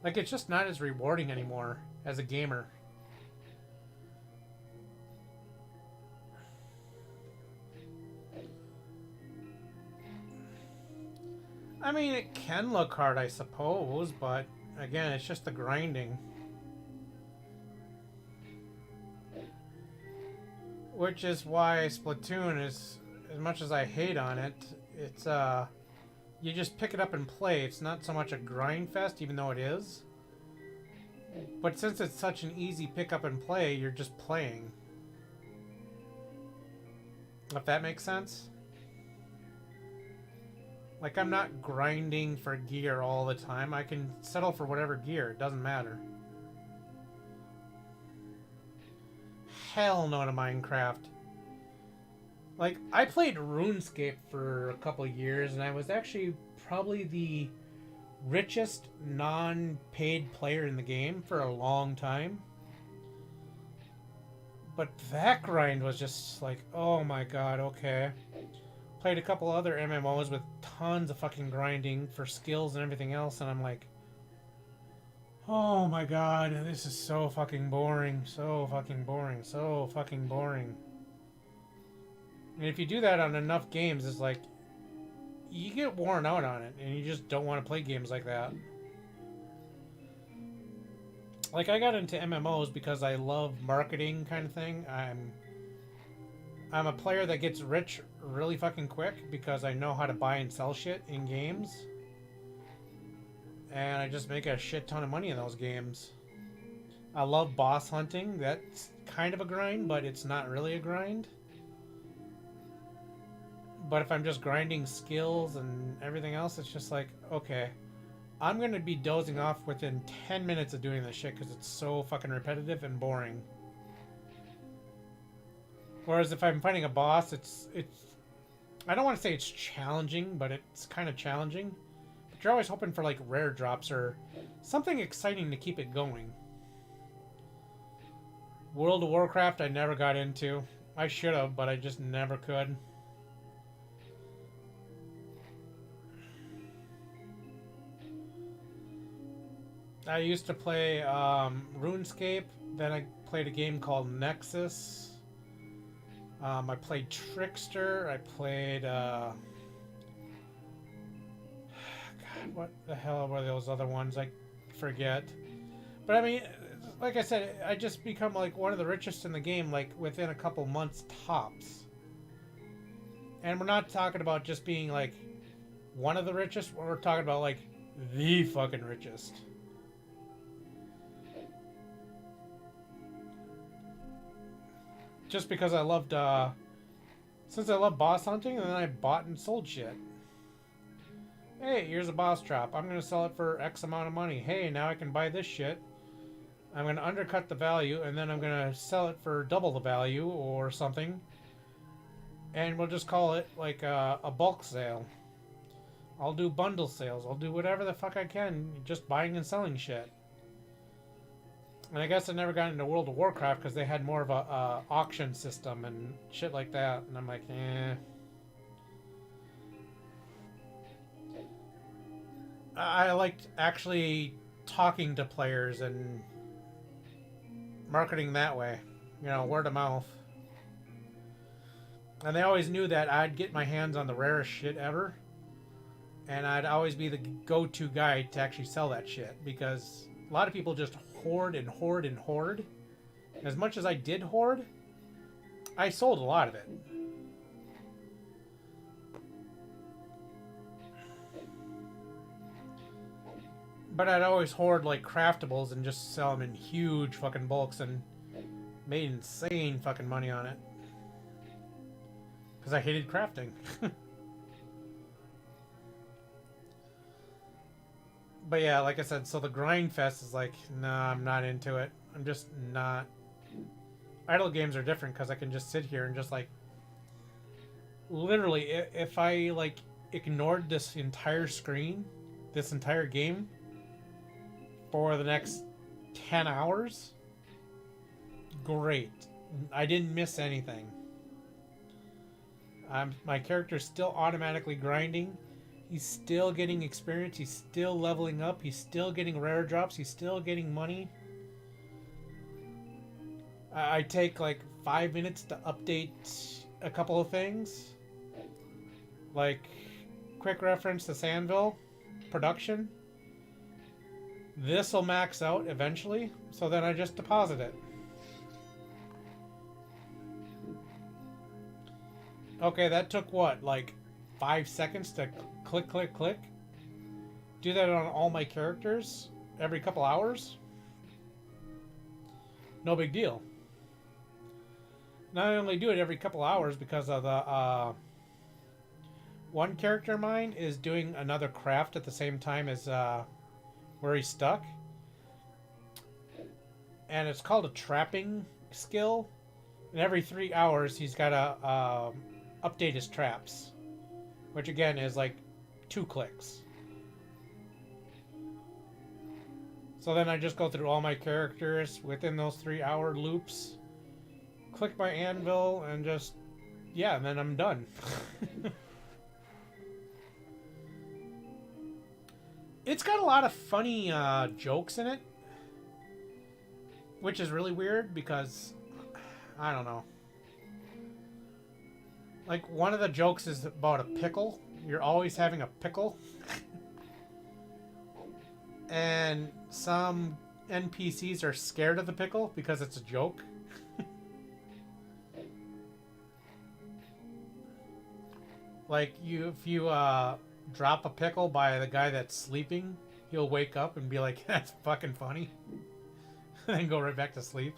Like, it's just not as rewarding anymore as a gamer. I mean, it can look hard, I suppose, but again, it's just the grinding. Which is why Splatoon is, as much as I hate on it, It's you just pick it up and play. It's not so much a grind fest, even though it is. But since it's such an easy pick up and play, you're just playing. If that makes sense. Like, I'm not grinding for gear all the time. I can settle for whatever gear. It doesn't matter. Hell no to Minecraft. Like, I played RuneScape for a couple of years, and I was actually probably the richest non-paid player in the game for a long time. But that grind was just like, oh my god, okay. Played a couple other MMOs with tons of fucking grinding for skills and everything else, and I'm like, oh my god, this is so fucking boring, so fucking boring, so fucking boring. And if you do that on enough games, it's like, you get worn out on it, and you just don't want to play games like that. Like, I got into MMOs because I love marketing kind of thing. I'm a player that gets rich really fucking quick because I know how to buy and sell shit in games. And I just make a shit ton of money in those games. I love boss hunting. That's kind of a grind, but it's not really a grind. But if I'm just grinding skills and everything else, it's just like, okay, I'm going to be dozing off within 10 minutes of doing this shit because it's so fucking repetitive and boring. Whereas if I'm fighting a boss, it's I don't want to say it's challenging, but it's kind of challenging. But you're always hoping for like rare drops or something exciting to keep it going. World of Warcraft I never got into. I should have, but I just never could. I used to play RuneScape, then I played a game called Nexus. I played Trickster, I played, God, what the hell were those other ones? I forget. But I mean, like I said, I just become like one of the richest in the game, like within a couple months tops. And we're not talking about just being like one of the richest, we're talking about like the fucking richest. Just because I loved, since I love boss hunting, and then I bought and sold shit. Hey, here's a boss drop. I'm going to sell it for X amount of money. Hey, now I can buy this shit. I'm going to undercut the value, and then I'm going to sell it for double the value or something. And we'll just call it like a bulk sale. I'll do bundle sales. I'll do whatever the fuck I can, just buying and selling shit. And I guess I never got into World of Warcraft because they had more of a auction system and shit like that. And I'm like, eh. I liked actually talking to players and marketing that way. You know, word of mouth. And they always knew that I'd get my hands on the rarest shit ever. And I'd always be the go-to guy to actually sell that shit. Because a lot of people just hoard and hoard and hoard. As much as I did hoard, I sold a lot of it. But I'd always hoard like craftables and just sell them in huge fucking bulks and made insane fucking money on it. Because I hated crafting. But yeah, like I said, so the grind fest is like, nah, I'm not into it. I'm just not. Idle games are different because I can just sit here and just like, literally, if I like ignored this entire screen, this entire game, for the next 10 hours, great. I didn't miss anything. My character's still automatically grinding. He's still getting experience. He's still leveling up. He's still getting rare drops. He's still getting money. I take like 5 minutes to update a couple of things. Like, quick reference to Sandville production. This will max out eventually, so then I just deposit it. Okay, that took what, like 5 seconds to click, click, click. Do that on all my characters every couple hours. No big deal. Not only do it every couple hours because of the one character of mine is doing another craft at the same time as where he's stuck. And it's called a trapping skill. And every 3 hours he's got to update his traps. Which again is like 2 clicks. So then I just go through all my characters within those 3-hour loops. Click my anvil and just, yeah, and then I'm done. It's got a lot of funny jokes in it. Which is really weird because, I don't know. Like, one of the jokes is about a pickle. You're always having a pickle. And some NPCs are scared of the pickle because it's a joke. Like, if you drop a pickle by the guy that's sleeping, he'll wake up and be like, that's fucking funny. And then go right back to sleep.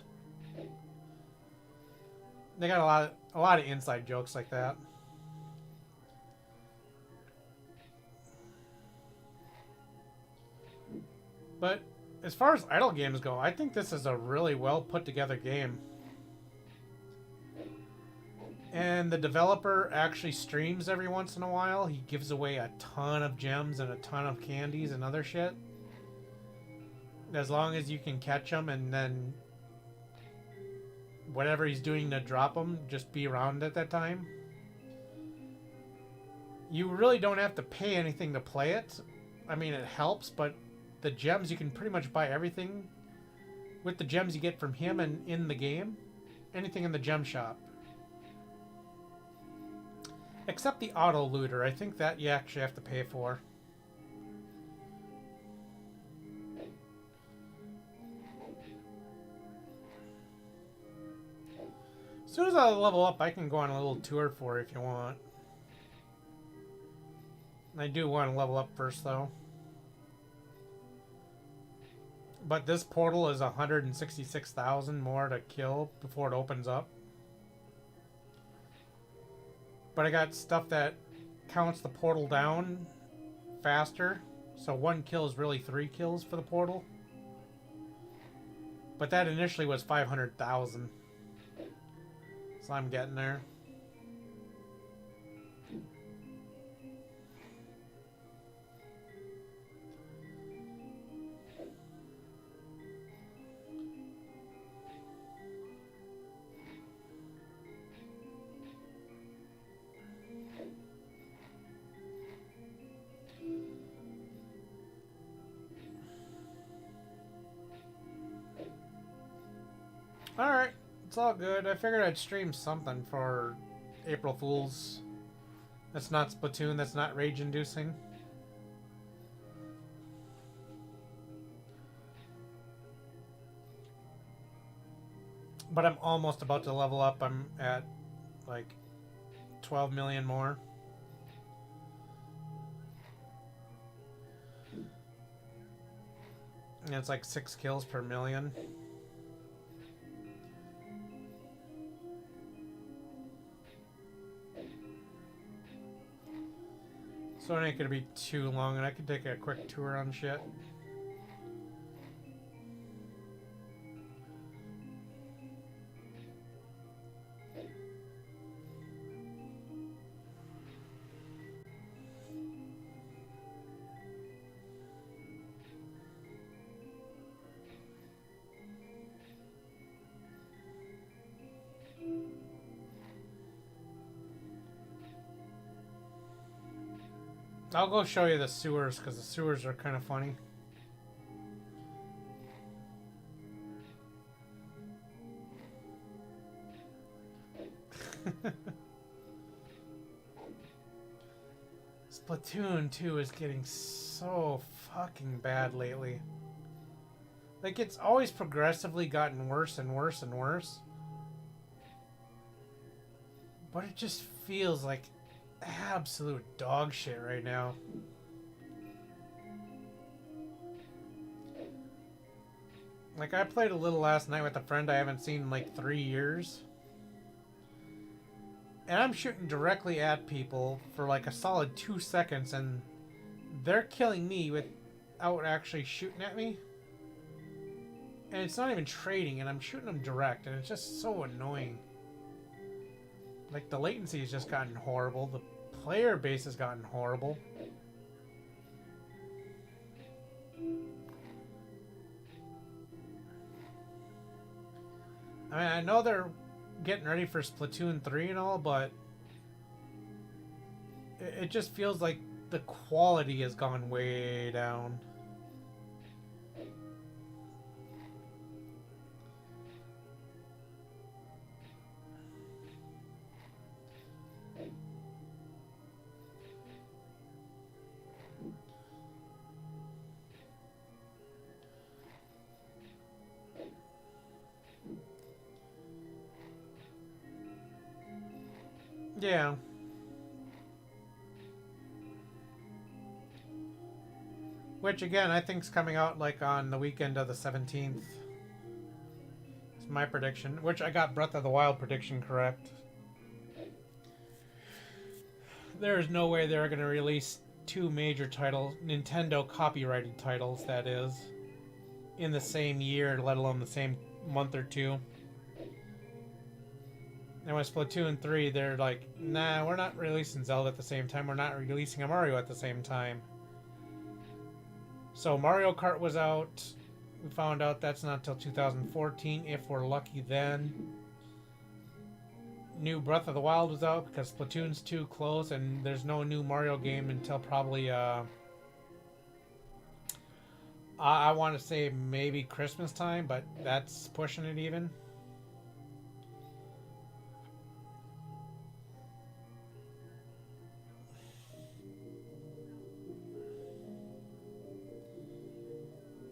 They got a lot of inside jokes like that. But as far as idle games go, I think this is a really well put together game. And the developer actually streams every once in a while. He gives away a ton of gems and a ton of candies and other shit. As long as you can catch them and then whatever he's doing to drop them, just be around at that time. You really don't have to pay anything to play it. I mean, it helps, but the gems, you can pretty much buy everything with the gems you get from him and in the game. Anything in the gem shop. Except the auto looter. I think that you actually have to pay for. As soon as I level up, I can go on a little tour for you if you want. I do want to level up first, though. But this portal is 166,000 more to kill before it opens up. But I got stuff that counts the portal down faster. So 1 kill is really 3 kills for the portal. But that initially was 500,000. So I'm getting there. Alright, it's all good. I figured I'd stream something for April Fools. That's not Splatoon, that's not rage-inducing. But I'm almost about to level up. I'm at like 12 million more. And it's like 6 kills per million. So it ain't gonna be too long, and I can take a quick tour on shit. I'll go show you the sewers, because the sewers are kind of funny. Splatoon 2 is getting so fucking bad lately. Like, it's always progressively gotten worse and worse and worse. But it just feels like absolute dog shit right now. Like, I played a little last night with a friend I haven't seen in like 3 years. And I'm shooting directly at people for like a solid 2 seconds, and they're killing me without actually shooting at me. And it's not even trading, and I'm shooting them direct, and it's just so annoying. Like, the latency has just gotten horrible. The player base has gotten horrible. I mean, I know they're getting ready for Splatoon 3 and all, but it just feels like the quality has gone way down. Yeah. Which, again, I think is coming out like on the weekend of the 17th. It's my prediction. Which I got Breath of the Wild prediction correct. There is no way they're going to release 2 major titles, Nintendo copyrighted titles, that is, in the same year, let alone the same month or two. And with Splatoon 3, they're like, nah, we're not releasing Zelda at the same time. We're not releasing a Mario at the same time. So Mario Kart was out. We found out that's not until 2014, if we're lucky then. New Breath of the Wild was out because Splatoon's too close, and there's no new Mario game until probably, I want to say maybe Christmas time, but that's pushing it even.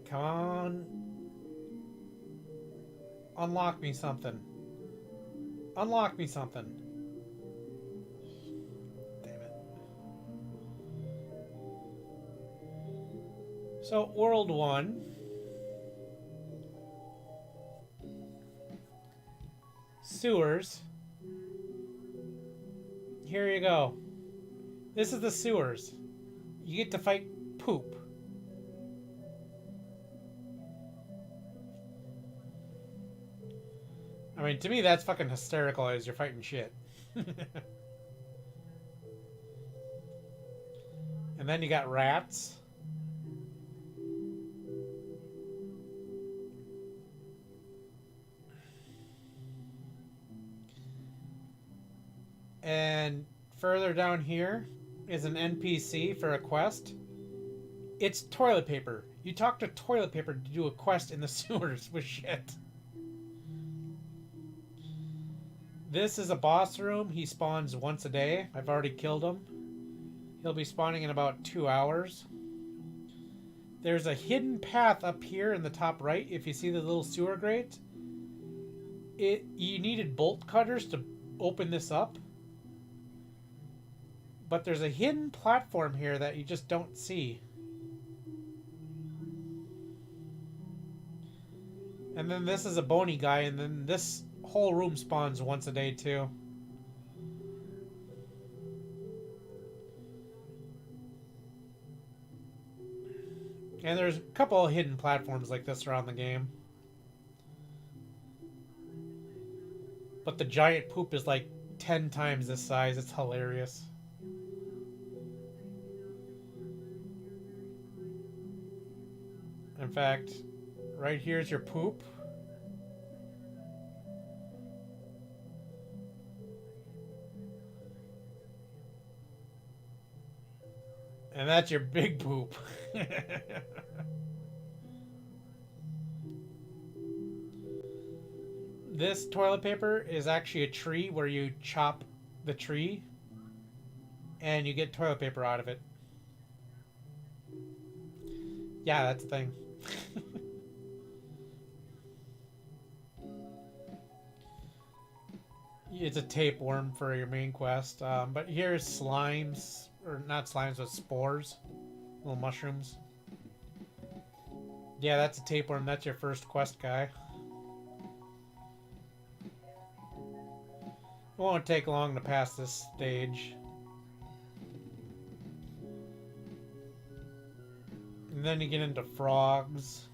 Come on. Unlock me something. Unlock me something. Damn it. So, World 1. Sewers. Here you go. This is the sewers. You get to fight poop. I mean, to me, that's fucking hysterical as you're fighting shit. And then you got rats. And further down here is an NPC for a quest. It's toilet paper. You talk to toilet paper to do a quest in the sewers with shit. This is a boss room. He spawns once a day. I've already killed him. He'll be spawning in about 2 hours. There's a hidden path up here in the top right. If you see the little sewer grate, you needed bolt cutters to open this up. But there's a hidden platform here that you just don't see. And then this is a bony guy, and then this whole room spawns once a day too. And there's a couple of hidden platforms like this around the game. But the giant poop is like 10 times this size. It's hilarious. In fact, right here's your poop. And that's your big poop. This toilet paper is actually a tree where you chop the tree and you get toilet paper out of it. Yeah, that's the thing. it's a tapeworm for your main quest. But here's slimes, or not slimes, but spores, little mushrooms. Yeah, that's a tapeworm. That's your first quest guy. It won't take long to pass this stage. And then you get into frogs.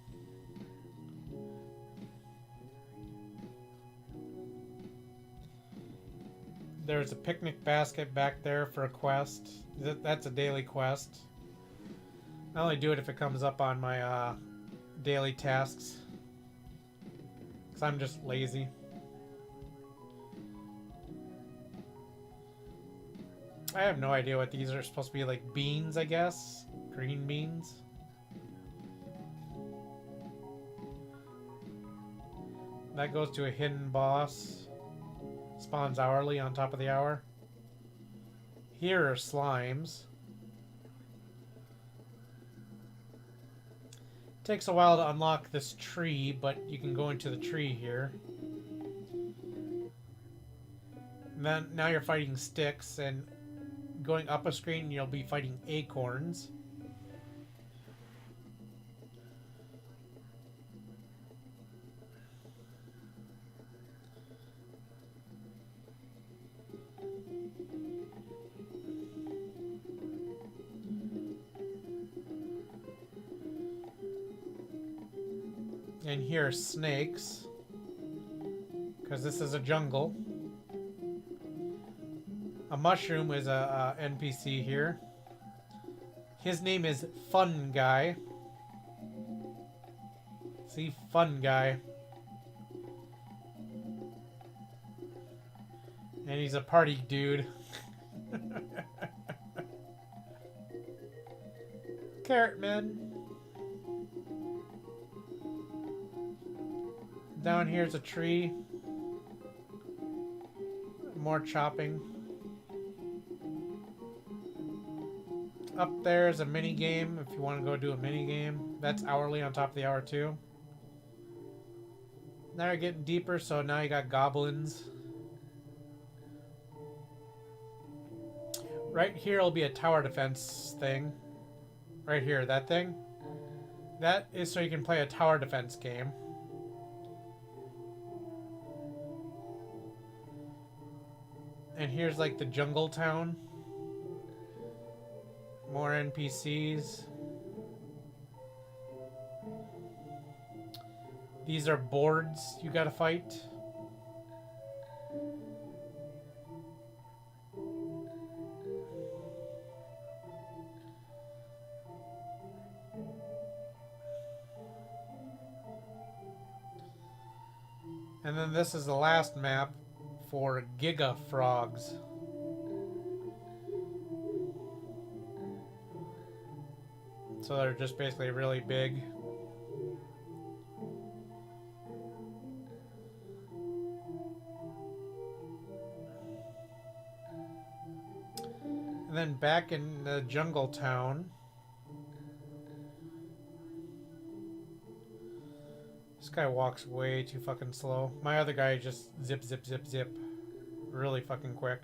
There's a picnic basket back there for a quest. That's a daily quest. I only do it if it comes up on my daily tasks. Because I'm just lazy. I have no idea what these are supposed to be, like beans, I guess? Green beans? That goes to a hidden boss. Spawns hourly on top of the hour. Here are slimes. Takes a while to unlock this tree, but you can go into the tree here. And then now you're fighting sticks, and going up a screen you'll be fighting acorns. And here are snakes, because this is a jungle. A mushroom is a NPC here. His name is Fun Guy. See, Fun Guy. And he's a party dude. Carrot Man. Down here's a tree. More chopping. Up there's a mini game if you want to go do a mini game. That's hourly on top of the hour too. Now you're getting deeper, so now you got goblins. Right here will be a tower defense thing. Right here, that thing. That is so you can play a tower defense game. And here's like the jungle town. More NPCs. These are boards you gotta fight. And then this is the last map for Giga Frogs. So they're just basically really big. And then back in the jungle town, this guy walks way too fucking slow. My other guy just zip, zip, zip, zip. Really fucking quick.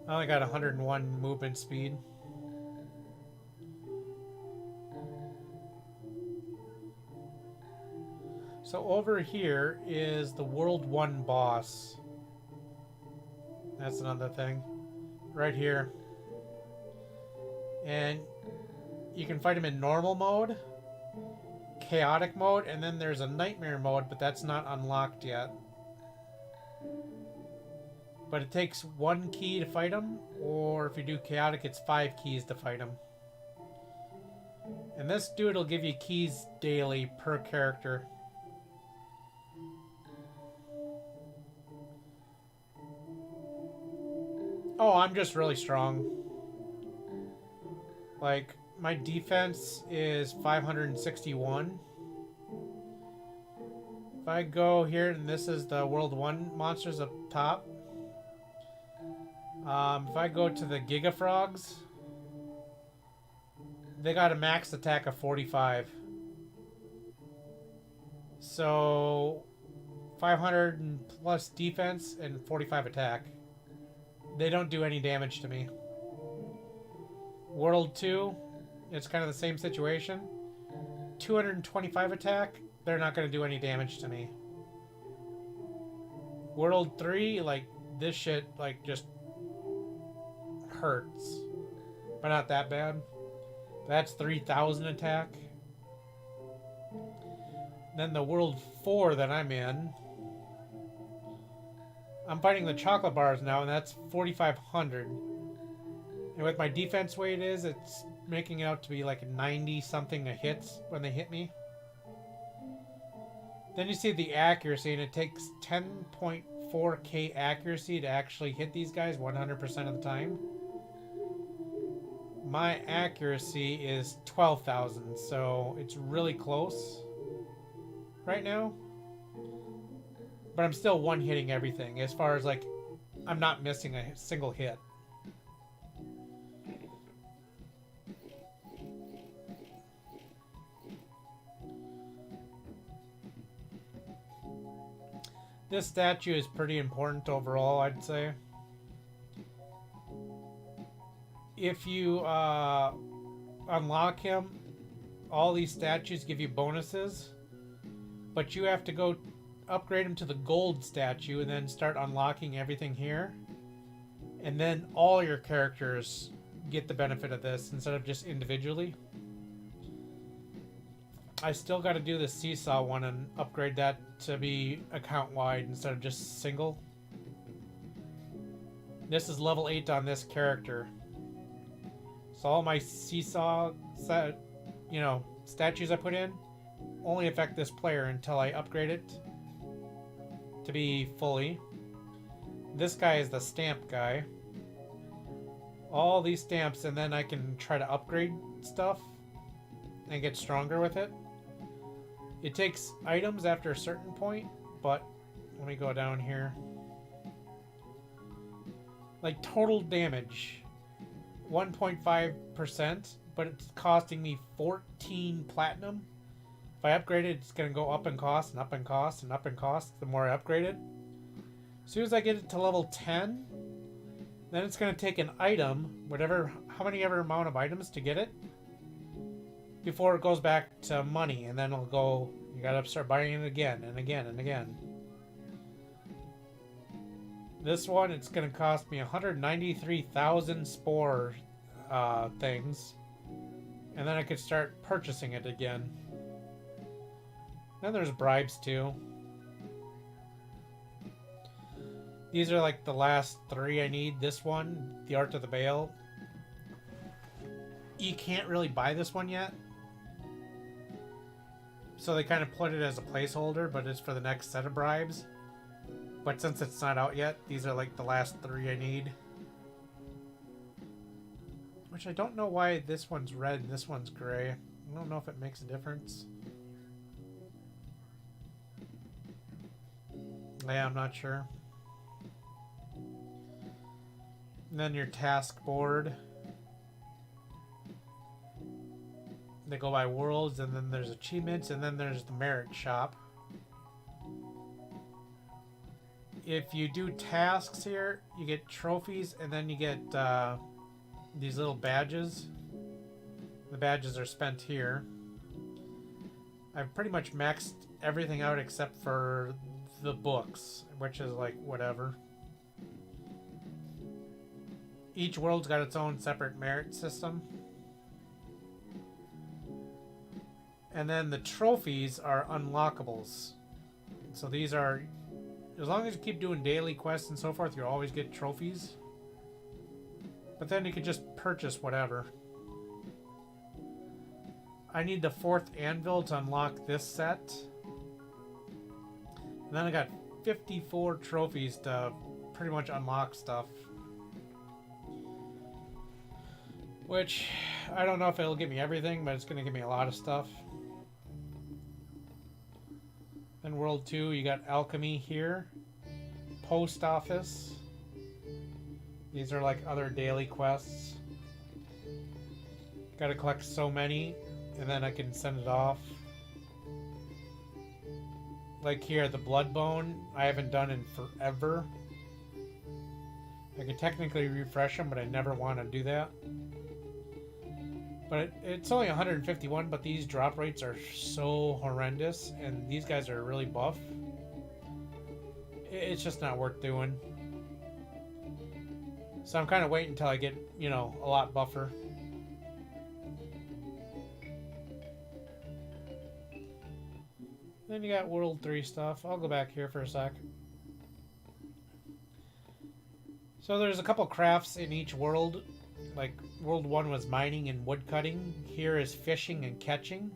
I only got 101 movement speed. So over here is the World 1 boss. That's another thing. Right here. And you can fight him in normal mode, chaotic mode, and then there's a nightmare mode, but that's not unlocked yet. But it takes 1 key to fight him, or if you do chaotic, it's 5 keys to fight him. And this dude will give you keys daily per character. Oh, I'm just really strong. Like, my defense is 561. If I go here, and this is the World 1 monsters up top. If I go to the Giga Frogs, they got a max attack of 45. So, 500 and plus defense and 45 attack. They don't do any damage to me. World 2, it's kind of the same situation. 225 attack, they're not going to do any damage to me. World 3, like, this shit, like, just hurts. But not that bad. That's 3,000 attack. Then the World 4 that I'm in, I'm fighting the chocolate bars now, and that's 4,500. And with my defense weight it's making it out to be like 90-something a hits when they hit me. Then you see the accuracy, and it takes 10.4k accuracy to actually hit these guys 100% of the time. My accuracy is 12,000, so it's really close right now. But I'm still one-hitting everything, as far as, like, I'm not missing a single hit. This statue is pretty important overall, I'd say. If you unlock him, all these statues give you bonuses, but you have to go upgrade him to the gold statue and then start unlocking everything here. And then all your characters get the benefit of this instead of just individually. I still got to do the seesaw one and upgrade that to be account-wide instead of just single. This is level 8 on this character. So all my seesaw statues I put in only affect this player until I upgrade it to be fully. This guy is the stamp guy. All these stamps, and then I can try to upgrade stuff and get stronger with it. It takes items after a certain point, but let me go down here. Like total damage, 1.5%, but it's costing me 14 platinum. If I upgrade it, it's going to go up in cost and up in cost and up in cost the more I upgrade it. As soon as I get it to level 10, then it's going to take an item, how many ever amount of items to get it, before it goes back to money, and then it'll go, you gotta start buying it again and again and again. This one, it's gonna cost me 193,000 spore things, and then I could start purchasing it again. Then there's bribes too. These are like the last 3 I need. This one, the Art of the Veil. You can't really buy this one yet. So they kind of put it as a placeholder, but it's for the next set of bribes. But since it's not out yet, these are like the last 3 I need. Which I don't know why this one's red and this one's gray. I don't know if it makes a difference. Yeah, I'm not sure. And then your task board. They go by worlds, and then there's achievements, and then there's the merit shop. If you do tasks here, you get trophies, and then you get these little badges. The badges are spent here. I've pretty much maxed everything out except for the books, which is like whatever. Each world's got its own separate merit system. And then the trophies are unlockables. So these are, as long as you keep doing daily quests and so forth, you'll always get trophies. But then you can just purchase whatever. I need the 4th anvil to unlock this set. And then I got 54 trophies to pretty much unlock stuff. Which, I don't know if it'll give me everything, but it's going to give me a lot of stuff. Then World 2, you got Alchemy here. Post Office. These are like other daily quests. Gotta collect so many, and then I can send it off. Like here, the blood bone, I haven't done in forever. I could technically refresh them, but I never want to do that. But it's only 151, but these drop rates are so horrendous, and these guys are really buff. It's just not worth doing. So I'm kind of waiting until I get, you know, a lot buffer. Then you got World 3 stuff. I'll go back here for a sec. So there's a couple crafts in each world. Like, World 1 was mining and wood cutting. Here is fishing and catching.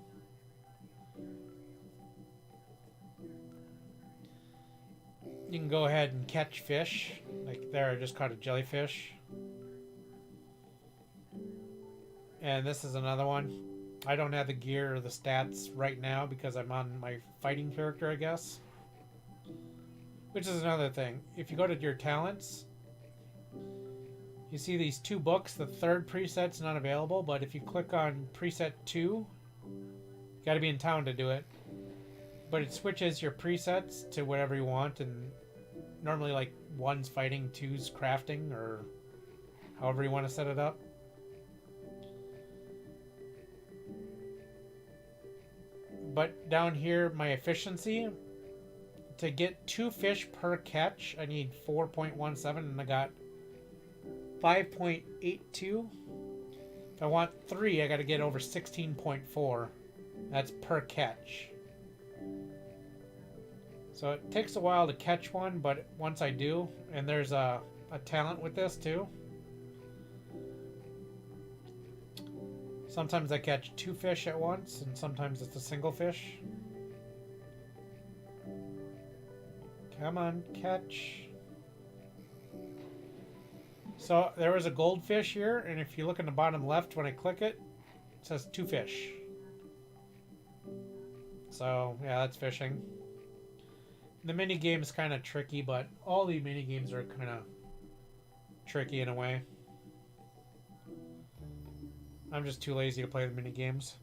You can go ahead and catch fish. Like there, I just caught a jellyfish. And this is another one. I don't have the gear or the stats right now because I'm on my fighting character, I guess. Which is another thing. If you go to your talents, you see these two books. The third preset's not available, but if you click on preset 2, you gotta be in town to do it. But it switches your presets to whatever you want, and normally like 1's fighting, 2's crafting, or however you want to set it up. But down here, my efficiency, to get 2 fish per catch, I need 4.17, and I got 5.82. If I want 3, I got to get over 16.4. That's per catch. So it takes a while to catch one, but once I do, and there's a talent with this too. Sometimes I catch 2 fish at once, and sometimes it's a single fish. Come on, catch. So there was a goldfish here, and if you look in the bottom left when I click it, it says 2 fish. So yeah, that's fishing. The mini game is kind of tricky, but all the mini games are kind of tricky in a way. I'm just too lazy to play the mini games.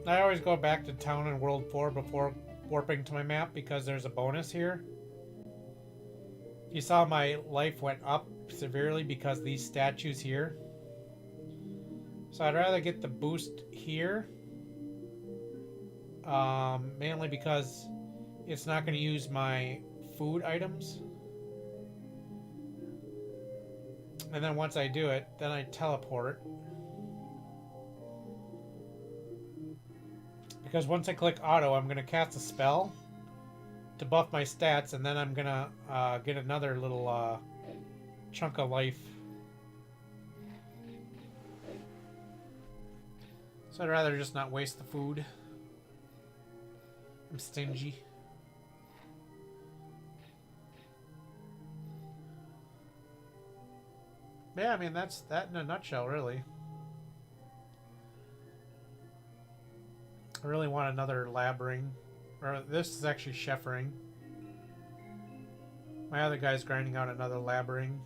I always go back to town in World 4 before warping to my map because there's a bonus here. You saw my life went up severely because these statues here. So I'd rather get the boost here. Mainly because it's not going to use my food items. And then once I do it, then I teleport. Because once I click auto, I'm going to cast a spell to buff my stats, and then I'm going to get another little chunk of life. So I'd rather just not waste the food. I'm stingy. Yeah, I mean, that's that in a nutshell, really. I really want another lab ring. Or this is actually chef ring. My other guy's grinding out another lab ring.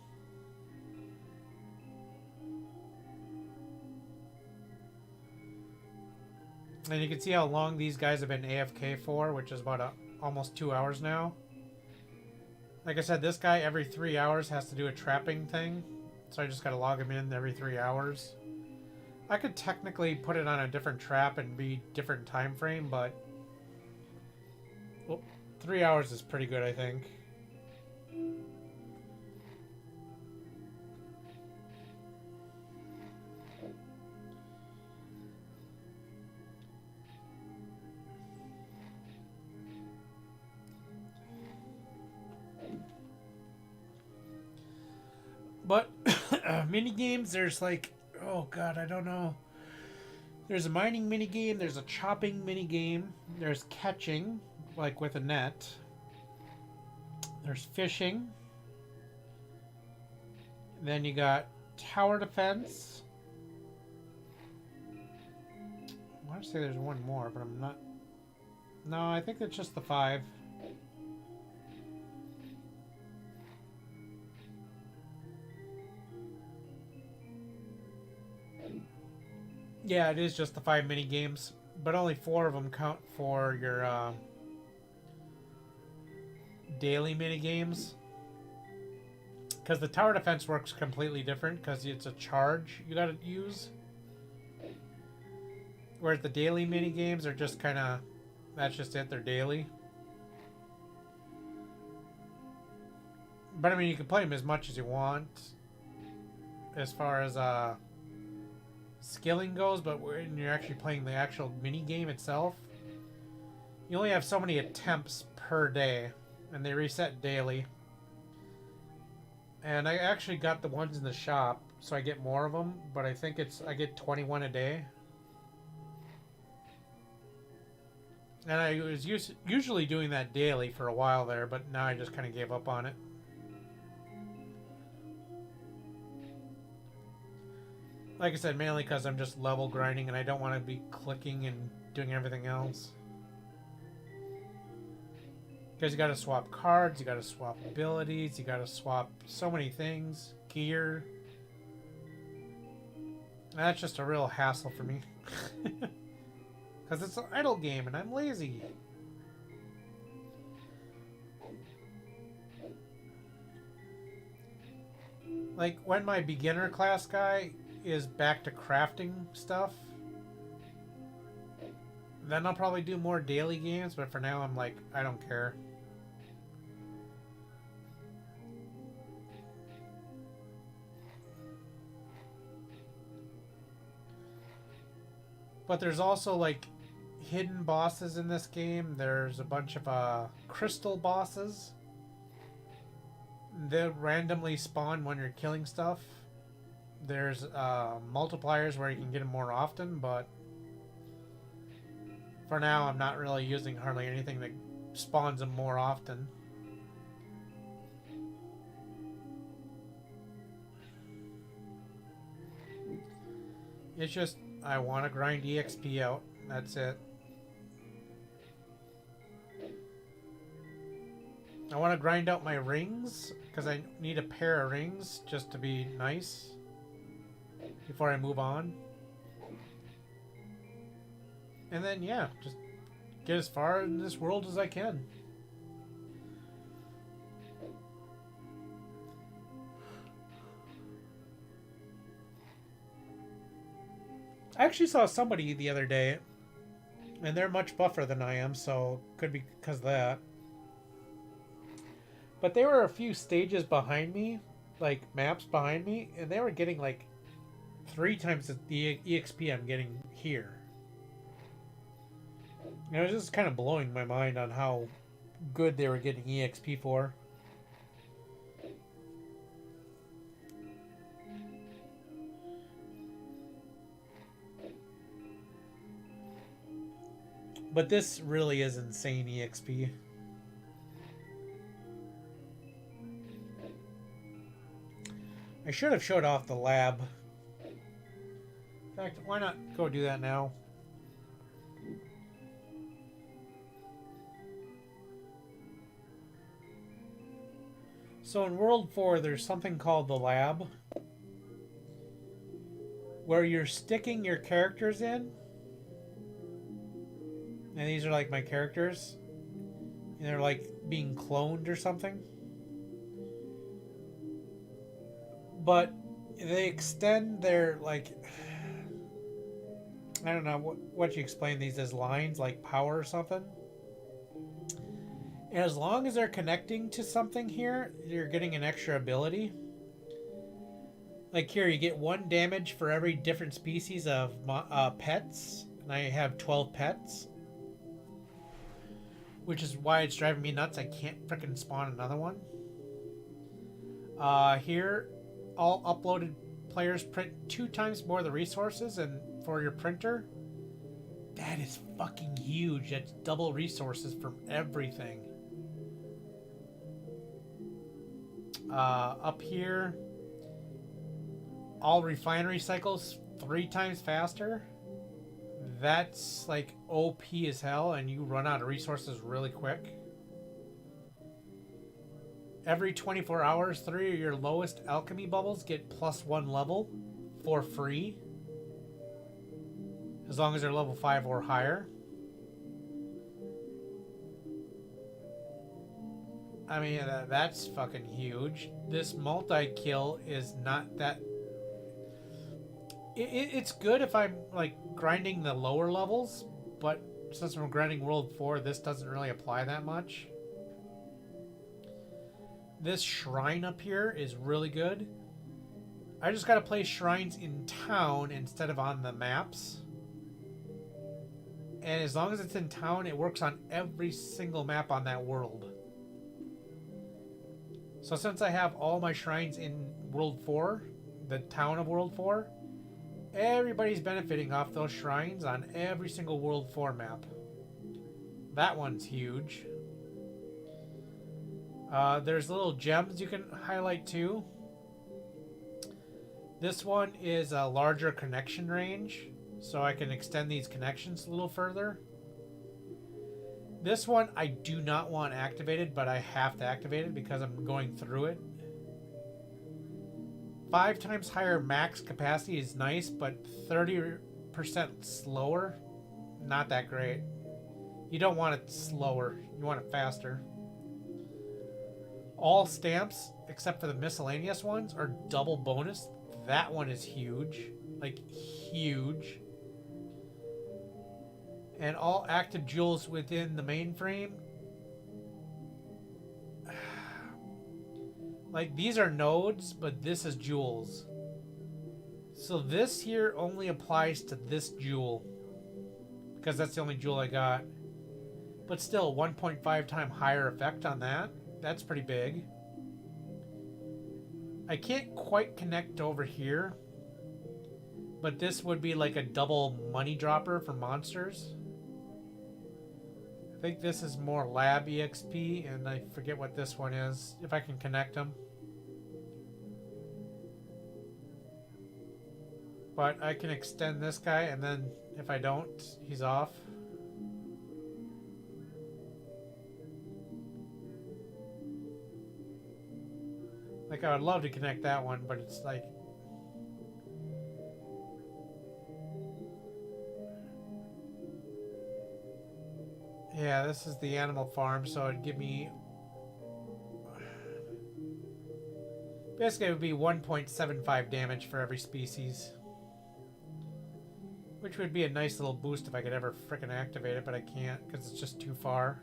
And you can see how long these guys have been AFK for, which is about almost 2 hours now. Like I said, this guy every 3 hours has to do a trapping thing. So I just gotta log him in every 3 hours. I could technically put it on a different trap and be different time frame, but well, 3 hours is pretty good, I think. But mini games, there's like, oh god, I don't know. There's a mining mini game, there's a chopping mini game, there's catching, like with a net. There's fishing. Then you got tower defense. I want to say there's one more, but I'm not. No, I think it's just the 5. Yeah, it is just the 5 mini games, but only 4 of them count for your daily mini games. Because the tower defense works completely different because it's a charge you gotta use. Whereas the daily mini games are just kind of, that's just it, they're daily. But I mean, you can play them as much as you want as far as skilling goes, but when you're actually playing the actual mini game itself, you only have so many attempts per day, and they reset daily. And I actually got the ones in the shop, so I get more of them, but I think I get 21 a day. And I was usually doing that daily for a while there, but now I just kind of gave up on it. Like I said, mainly because I'm just level grinding and I don't want to be clicking and doing everything else. Because you got to swap cards, you got to swap abilities, you got to swap so many things, gear. That's just a real hassle for me. Because it's an idle game and I'm lazy. Like when my beginner class guy is back to crafting stuff, then I'll probably do more daily games, but for now I'm like, I don't care. But there's also like hidden bosses in this game. There's a bunch of crystal bosses. They randomly spawn when you're killing stuff. There's multipliers where you can get them more often, but for now I'm not really using hardly anything that spawns them more often. It's just I want to grind EXP out. That's it. I want to grind out my rings because I need a pair of rings just to be nice before I move on. And then, yeah, just get as far in this world as I can. I actually saw somebody the other day, and they're much buffer than I am, so could be because of that. But they were a few stages behind me, like maps behind me, and they were getting like 3 times the EXP I'm getting here. And it was just kind of blowing my mind on how good they were getting EXP for. But this really is insane EXP. I should have showed off the lab. In fact, why not go do that now? So in World 4, there's something called the lab, where you're sticking your characters in. And these are like my characters. And they're like being cloned or something. But they extend their, like, I don't know what you explain these as, lines, like power or something. And as long as they're connecting to something here, you're getting an extra ability. Like here, you get 1 damage for every different species of pets. And I have 12 pets. Which is why it's driving me nuts. I can't frickin' spawn another one. Here, all uploaded players print 2 times more of the resources, and for your printer, That is fucking huge. That's double resources from everything. Up here, all refinery cycles 3 times faster. That's like OP as hell, and you run out of resources really quick. Every 24 hours, 3 of your lowest alchemy bubbles get +1 level for free. As long as they're level 5 or higher. I mean, that's fucking huge. This multi-kill is not that... It's good if I'm, like, grinding the lower levels, but since I'm grinding World 4, this doesn't really apply that much. This shrine up here is really good. I just gotta place shrines in town instead of on the maps. And as long as it's in town, it works on every single map on that world. So since I have all my shrines in World 4, the town of World 4, everybody's benefiting off those shrines on every single World 4 map. That one's huge. There's little gems you can highlight too. This one is a larger connection range, so I can extend these connections a little further. This one I do not want activated, but I have to activate it because I'm going through it. 5 times higher max capacity is nice, but 30% slower, not that great. You don't want it slower, you want it faster. All stamps, except for the miscellaneous ones, are double bonus. That one is huge. Like, huge. And all active jewels within the mainframe. Like, these are nodes, but this is jewels. So this here only applies to this jewel, because that's the only jewel I got. But still, 1.5 times higher effect on that. That's pretty big. I can't quite connect over here, but this would be like a double money dropper for monsters. I think this is more lab EXP, and I forget what this one is, if I can connect them. But I can extend this guy, and then if I don't, he's off. Like, I would love to connect that one, but it's like... Yeah, this is the animal farm, so it'd give me... Basically, it would be 1.75 damage for every species. Which would be a nice little boost if I could ever frickin' activate it, but I can't, because it's just too far.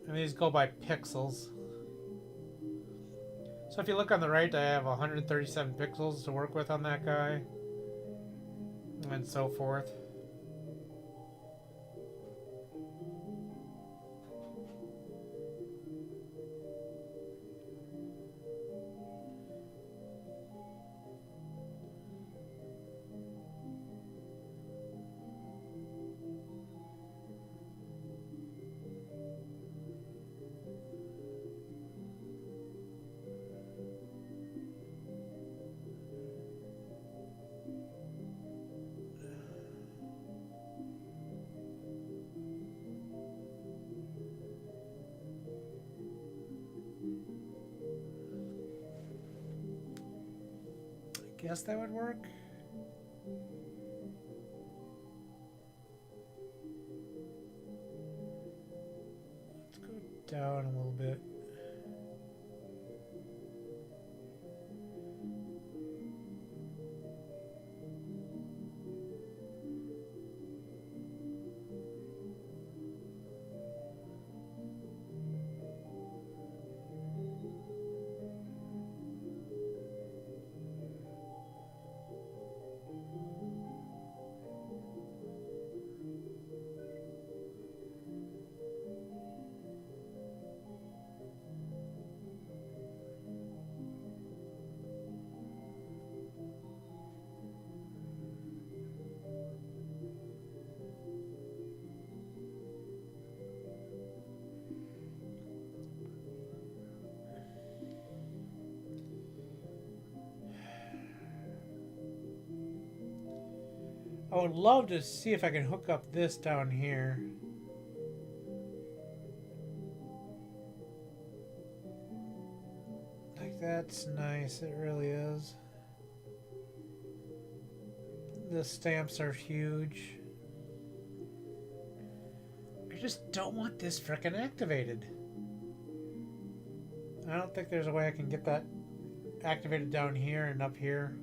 And these go by pixels. So if you look on the right, I have 137 pixels to work with on that guy. And so forth. Guess that would work. a little bit. I would love to see if I can hook up this down here. Like, that's nice, it really is. The stamps are huge. I just don't want this frickin' activated. I don't think there's a way I can get that activated down here and up here.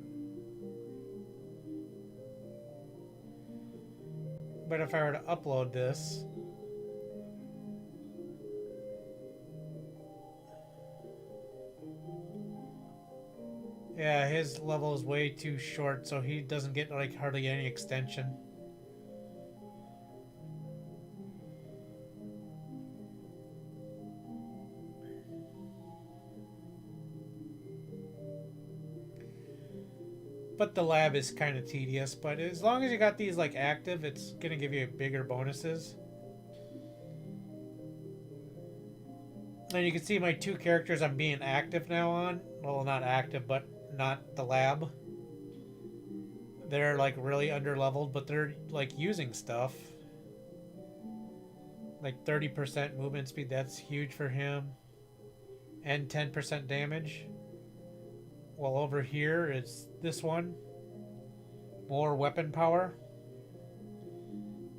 But if I were to upload this, yeah, his level is way too short, so he doesn't get like hardly any extension. But the lab is kind of tedious, but as long as you got these like active, it's gonna give you bigger bonuses. And you can see my two characters I'm being active now on. Well, not active, but not the lab. They're like really underleveled, but they're like using stuff. Like 30% movement speed, that's huge for him. And 10% damage. Well, over here is this one. More weapon power.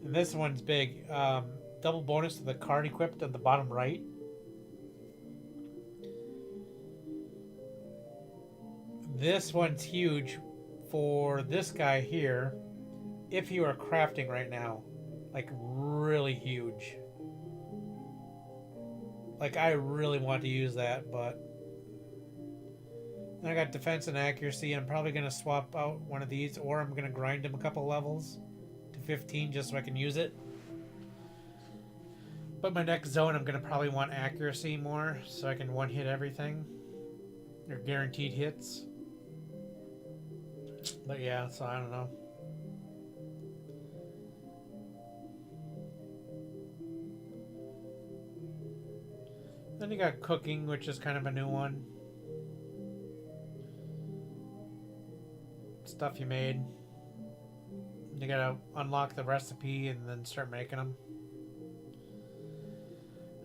And this one's big. Double bonus to the card equipped at the bottom right. This one's huge for this guy here. If you are crafting right now. Like, really huge. Like, I really want to use that, but... I got defense and accuracy. I'm probably going to swap out one of these, or I'm going to grind him a couple levels to 15 just so I can use it. But my next zone, I'm going to probably want accuracy more so I can one-hit everything. Or guaranteed hits. But yeah, so I don't know. Then you got cooking, which is kind of a new one. Stuff you made. You gotta unlock the recipe and then start making them.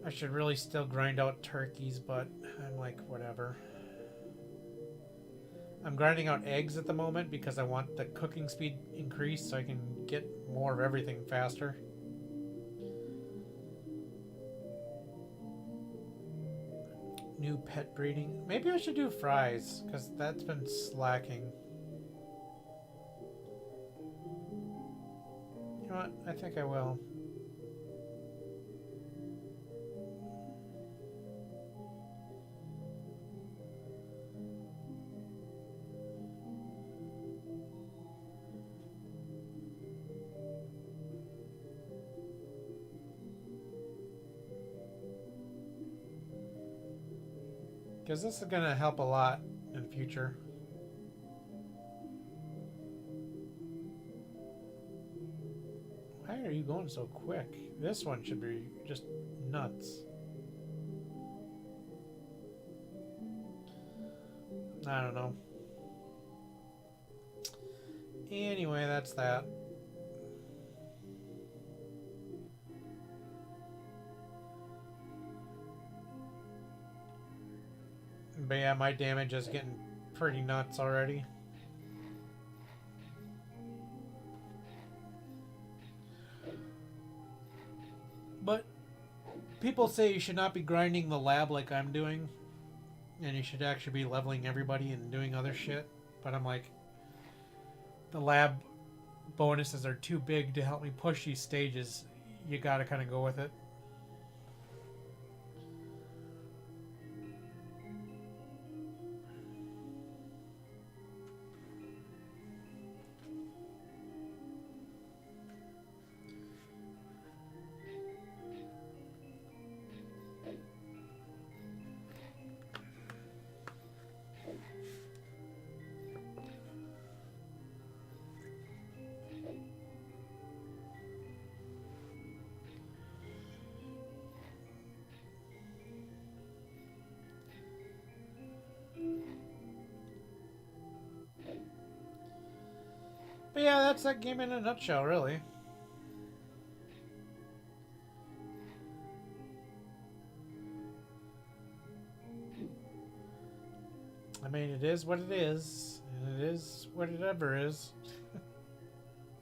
I should really still grind out turkeys, but I'm like, whatever. I'm grinding out eggs at the moment because I want the cooking speed increased so I can get more of everything faster. New pet breeding. Maybe I should do fries because that's been slacking. You know what? I think I will. Because this is going to help a lot in the future. Why are you going so quick? This one should be just nuts. I don't know. Anyway, that's that. But yeah, my damage is getting pretty nuts already. But People say you should not be grinding the lab like I'm doing, and you should actually be leveling everybody and doing other shit. But I'm like, the lab bonuses are too big to help me push these stages. You gotta kind of go with it. But yeah, that's that game in a nutshell, really. I mean, it is what it is, and it is what it ever is.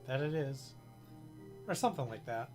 That it is. Or something like that.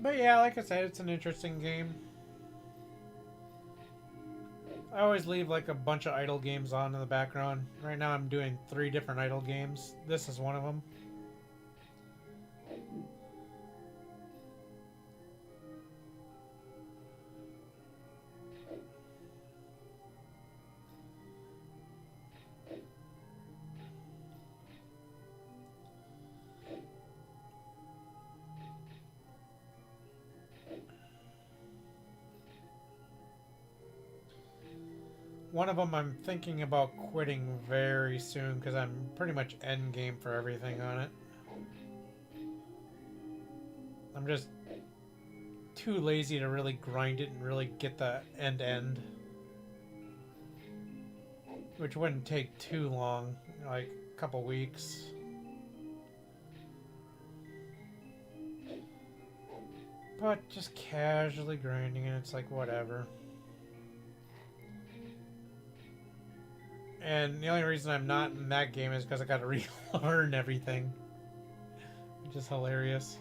But yeah, like I said, it's an interesting game. I always leave like a bunch of idle games on in the background. Right now I'm doing 3 different idle games. This is one of them. One of them I'm thinking about quitting very soon because I'm pretty much end game for everything on it. I'm just too lazy to really grind it and really get the end. Which wouldn't take too long, like a couple weeks. But just casually grinding it, it's like whatever. And the only reason I'm not in that game is because I gotta relearn everything. Which is hilarious.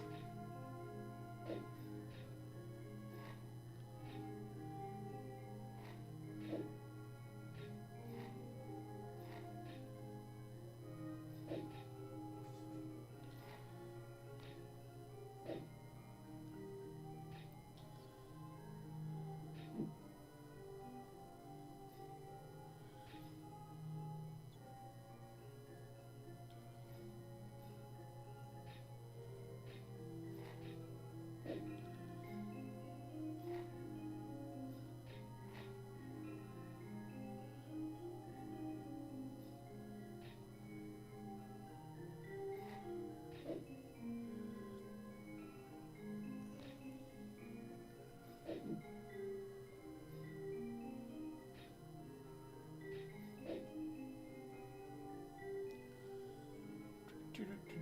Okay.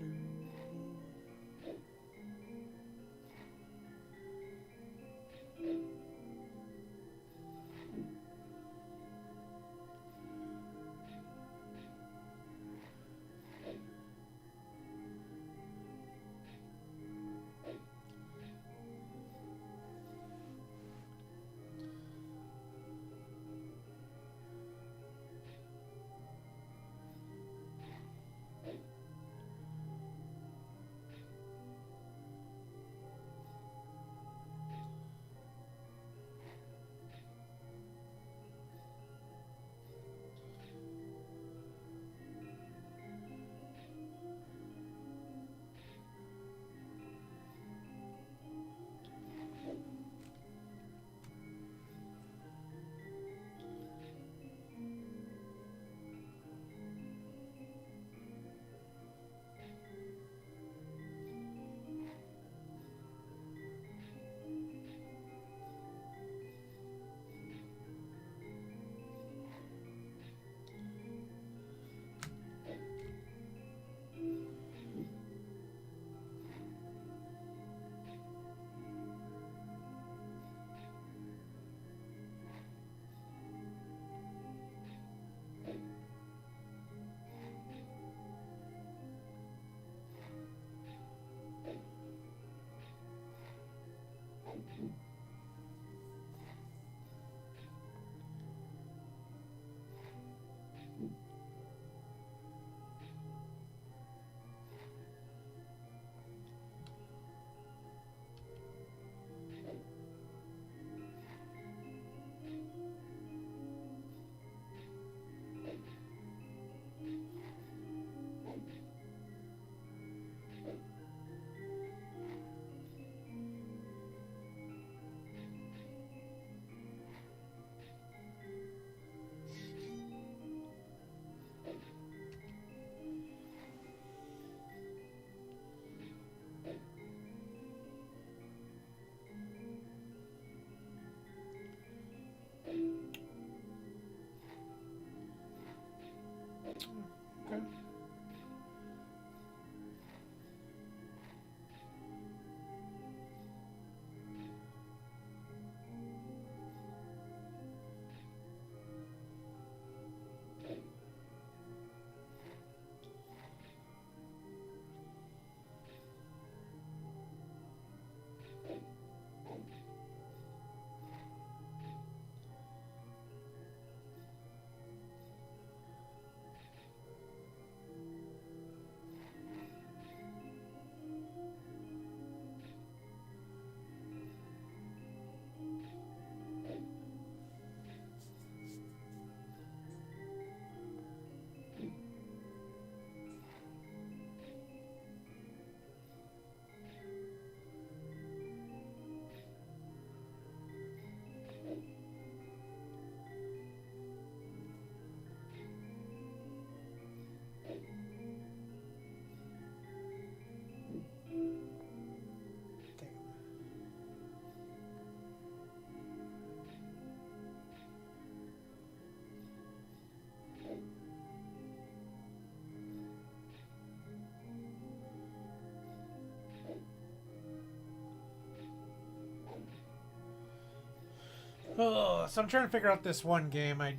Oh, so I'm trying to figure out this one game. I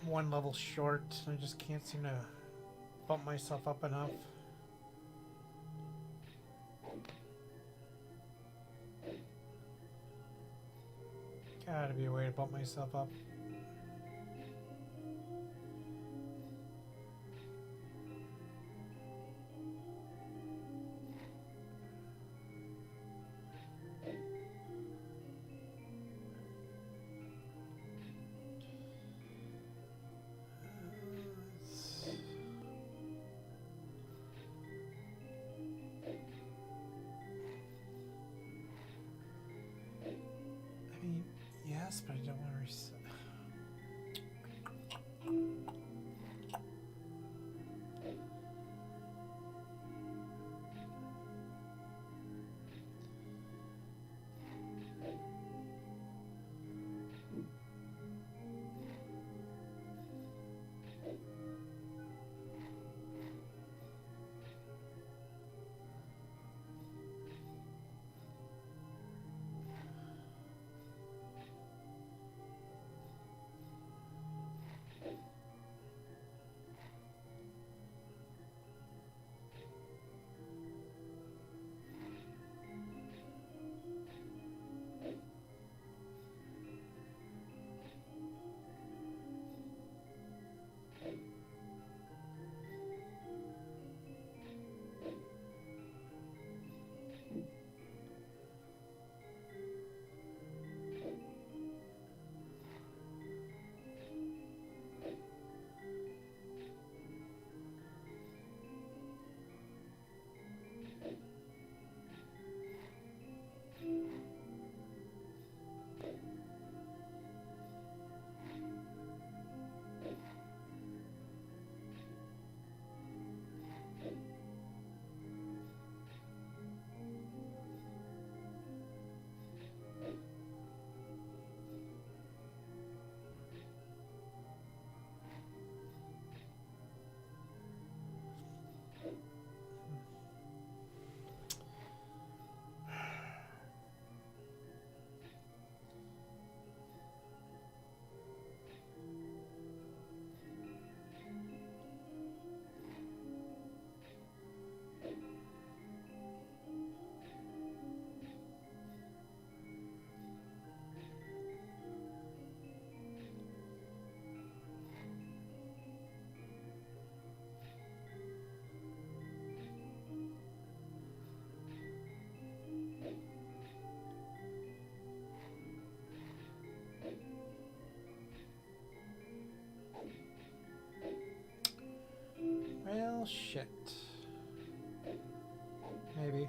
one level short. I just can't seem to bump myself up enough. Gotta be a way to bump myself up. I mean, yes, but I don't want to reset. shit. Maybe.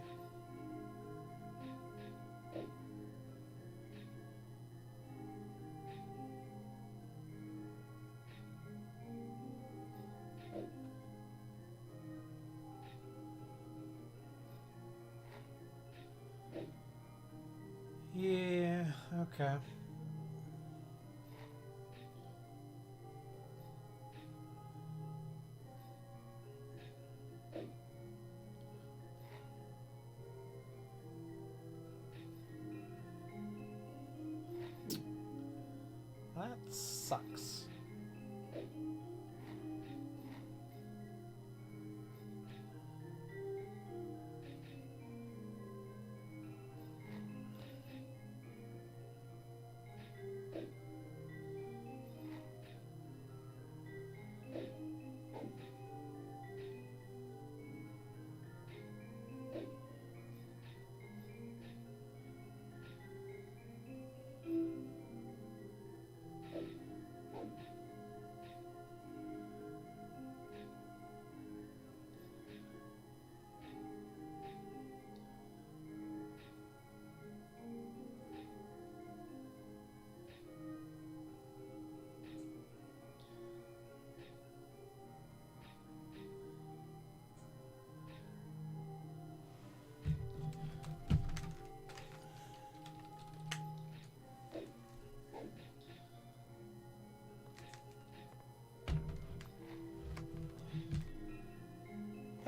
Yeah, okay. That sucks.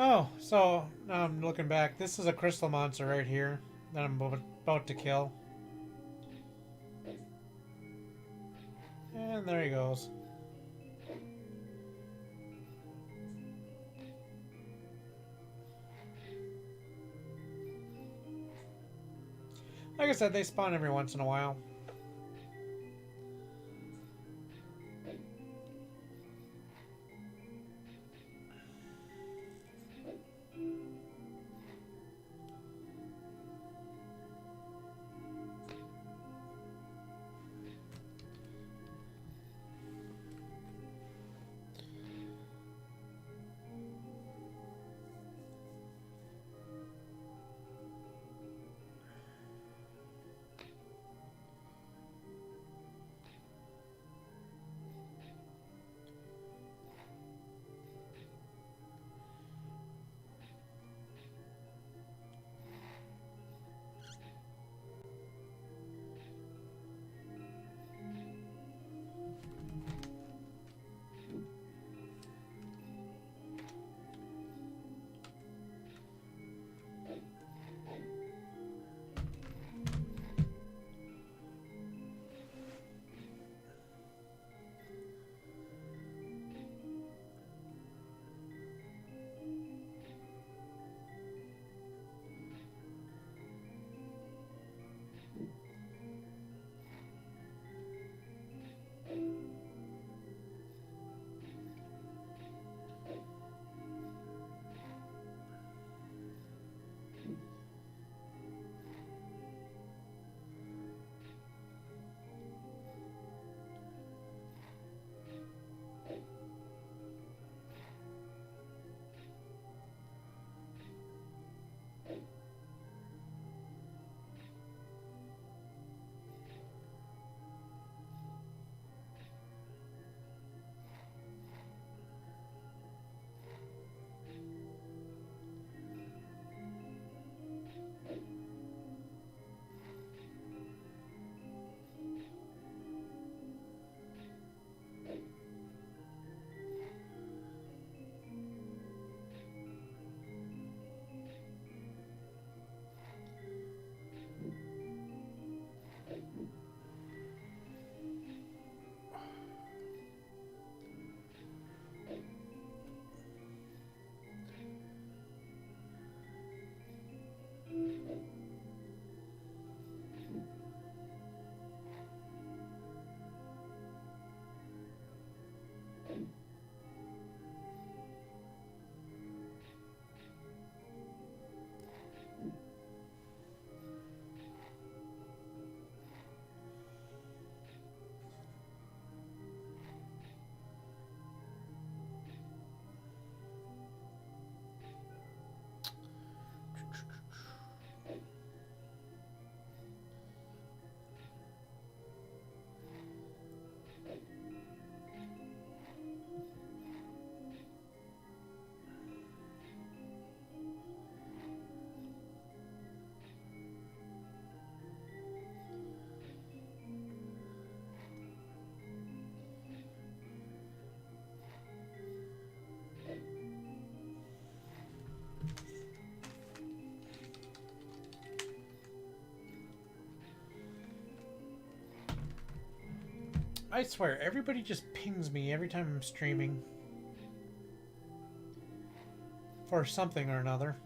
Oh, so now I'm looking back. This is a crystal monster right here that I'm about to kill. And there he goes. Like I said, they spawn every once in a while. I swear, everybody just pings me every time I'm streaming. For something or another.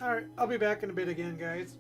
Alright, I'll be back in a bit again, guys.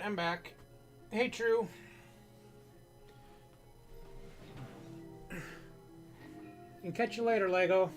Alright, I'm back. Hey, True. And catch you later, Lego.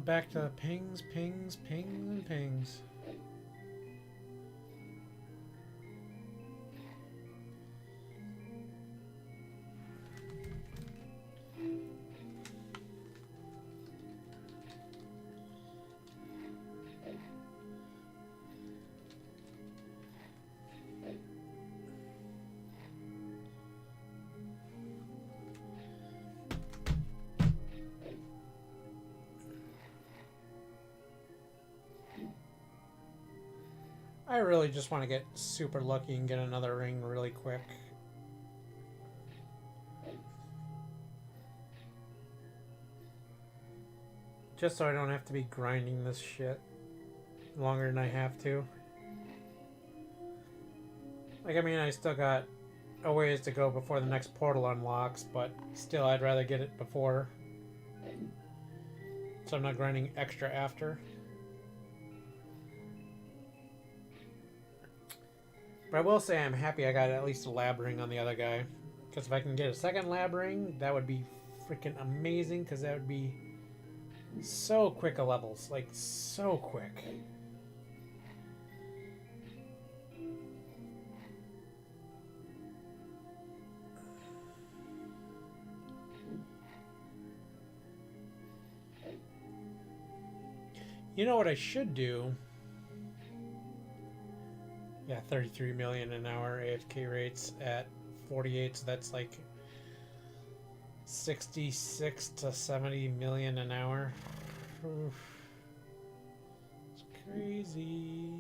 Back to pings, pings, pings, and pings. I really just want to get super lucky and get another ring really quick. Just so I don't have to be grinding this shit longer than I have to. Like, I mean, I still got a ways to go before the next portal unlocks, but still, I'd rather get it before. So I'm not grinding extra after. But I will say I'm happy I got at least a lab ring on the other guy. Because if I can get a second lab ring, that would be freaking amazing. Because that would be so quick of levels. Like, so quick. You know what I should do? Yeah, 33 million an hour AFK rates at 48, so that's like 66 to 70 million an hour. Oof. It's crazy.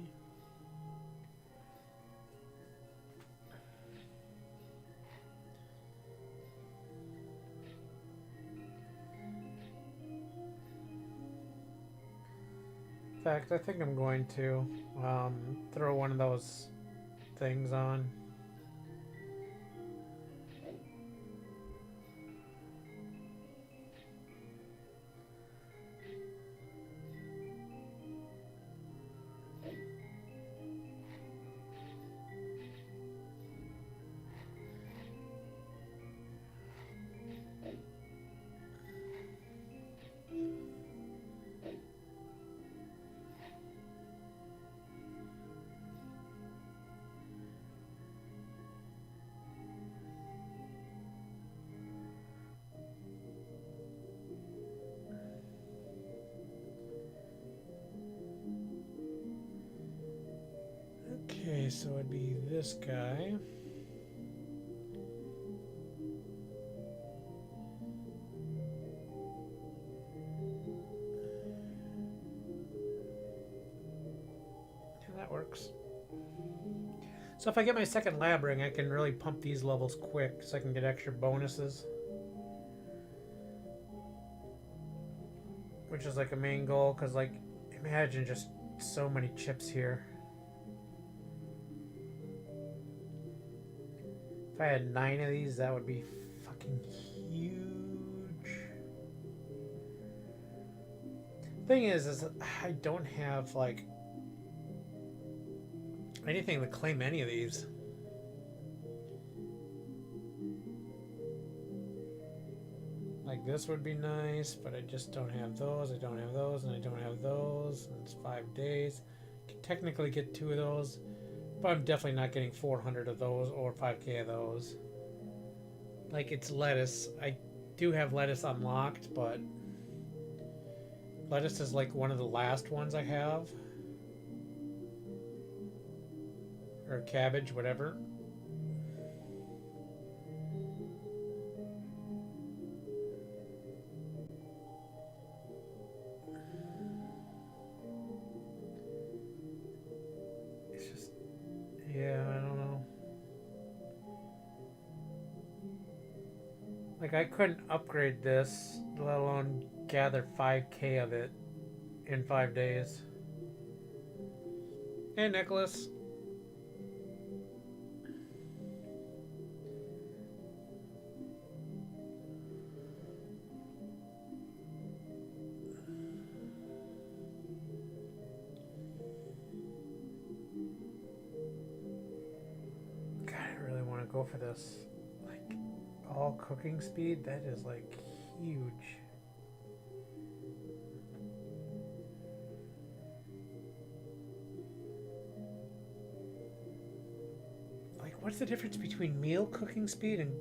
In fact, I think I'm going to throw one of those things on. so it'd be this guy. Yeah, that works. So if I get my second lab ring, I can really pump these levels quick so I can get extra bonuses. Which is like a main goal, because like, imagine just so many chips here. If I had 9 of these, that would be fucking huge. Thing is I don't have like anything to claim any of these. Like this would be nice, but I just don't have those. I don't have those, and I don't have those. And it's 5 days. I can technically get 2 of those, but I'm definitely not getting 400 of those or 5k of those. Like it's lettuce. I do have lettuce unlocked, but lettuce is like one of the last ones I have. Or cabbage, whatever. It's just, yeah, I don't know. Like I couldn't upgrade this, let alone gather 5k of it in 5 days. Hey, Nicholas. Go for this, like all cooking speed. That is like huge. Like, what's the difference between meal cooking speed and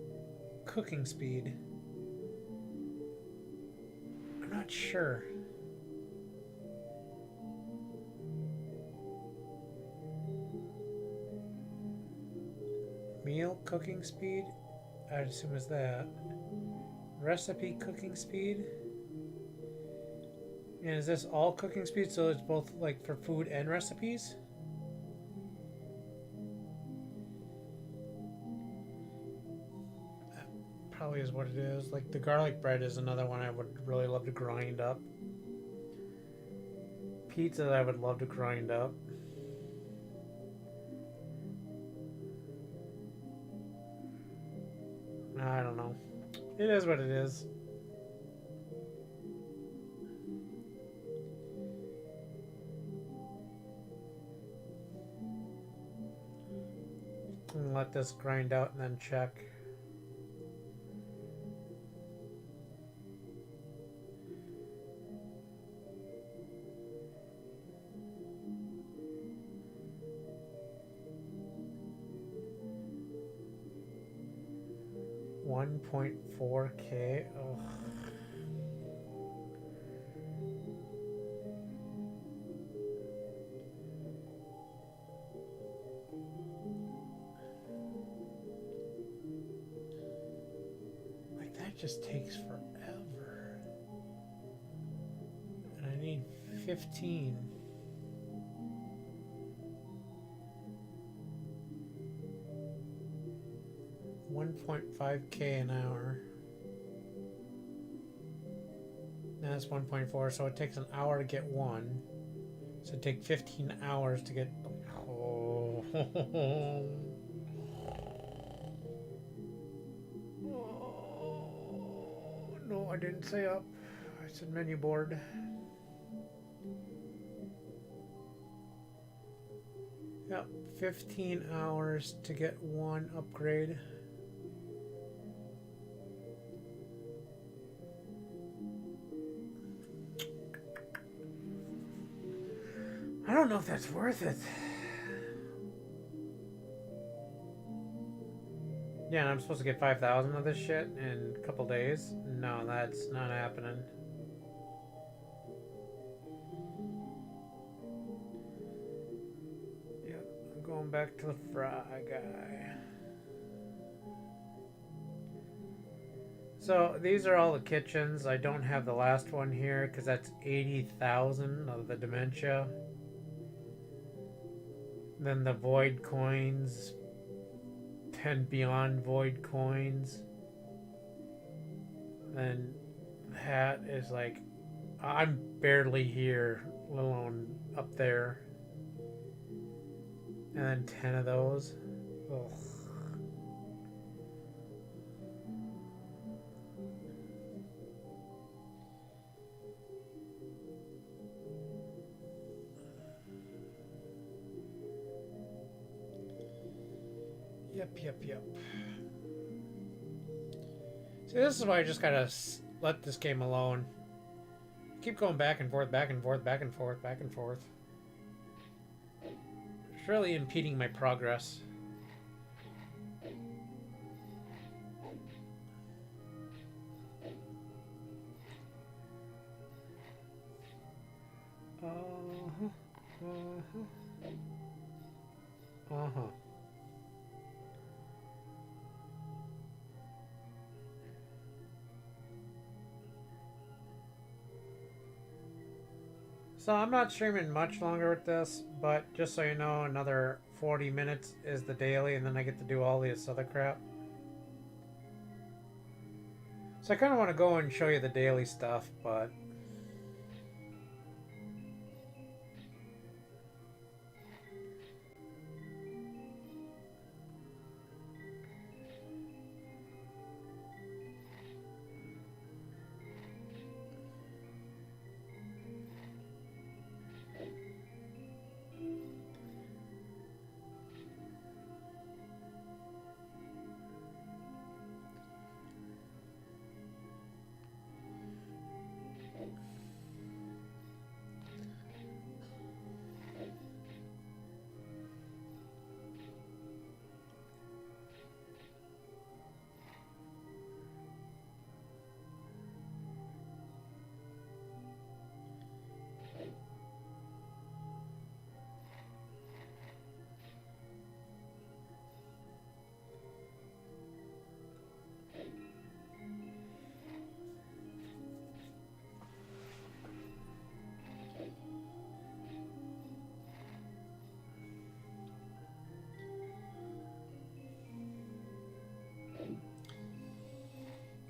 cooking speed? I'm not sure. Meal cooking speed, I'd assume is that. Recipe cooking speed. And is this all cooking speed, so it's both like for food and recipes? That probably is what it is. Like the garlic bread is another one I would really love to grind up. Pizza I would love to grind up. I don't know. It is what it is. And let this grind out and then check. $1.4K. Oh. Like that just takes forever. And I need 15. $1.5K an hour. Now that's 1.4, so it takes an hour to get one. So it'd take 15 hours to get. Oh. No, I didn't say up. I said menu board. Yep, 15 hours to get one upgrade. I don't know if that's worth it. Yeah, and I'm supposed to get 5,000 of this shit in a couple days. No, that's not happening. Yeah, I'm going Going back to the fry guy. So these are all the kitchens. I don't have the last one here because that's 80,000 of the dementia. Then the void coins, 10 beyond void coins. Then that is like, I'm barely here, let alone up there. And then 10 of those. Ugh. Yep. See, this is why I just gotta let this game alone. Keep going back and forth. It's really impeding my progress. So I'm not streaming much longer with this, but just so you know, another 40 minutes is the daily, and then I get to do all this other crap. So I kind of want to go and show you the daily stuff, but...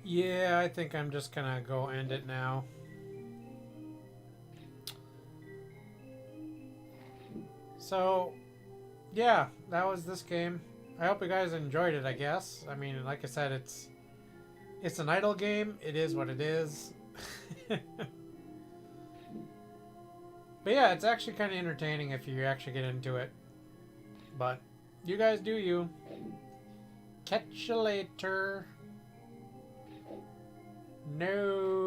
Yeah, I think I'm just gonna go end it now. So, yeah, that was this game. I hope you guys enjoyed it, I guess. I mean, like I said, it's an idle game. It is what it is. But yeah, it's actually kind of entertaining if you actually get into it. But you guys do you. Catch you later. No.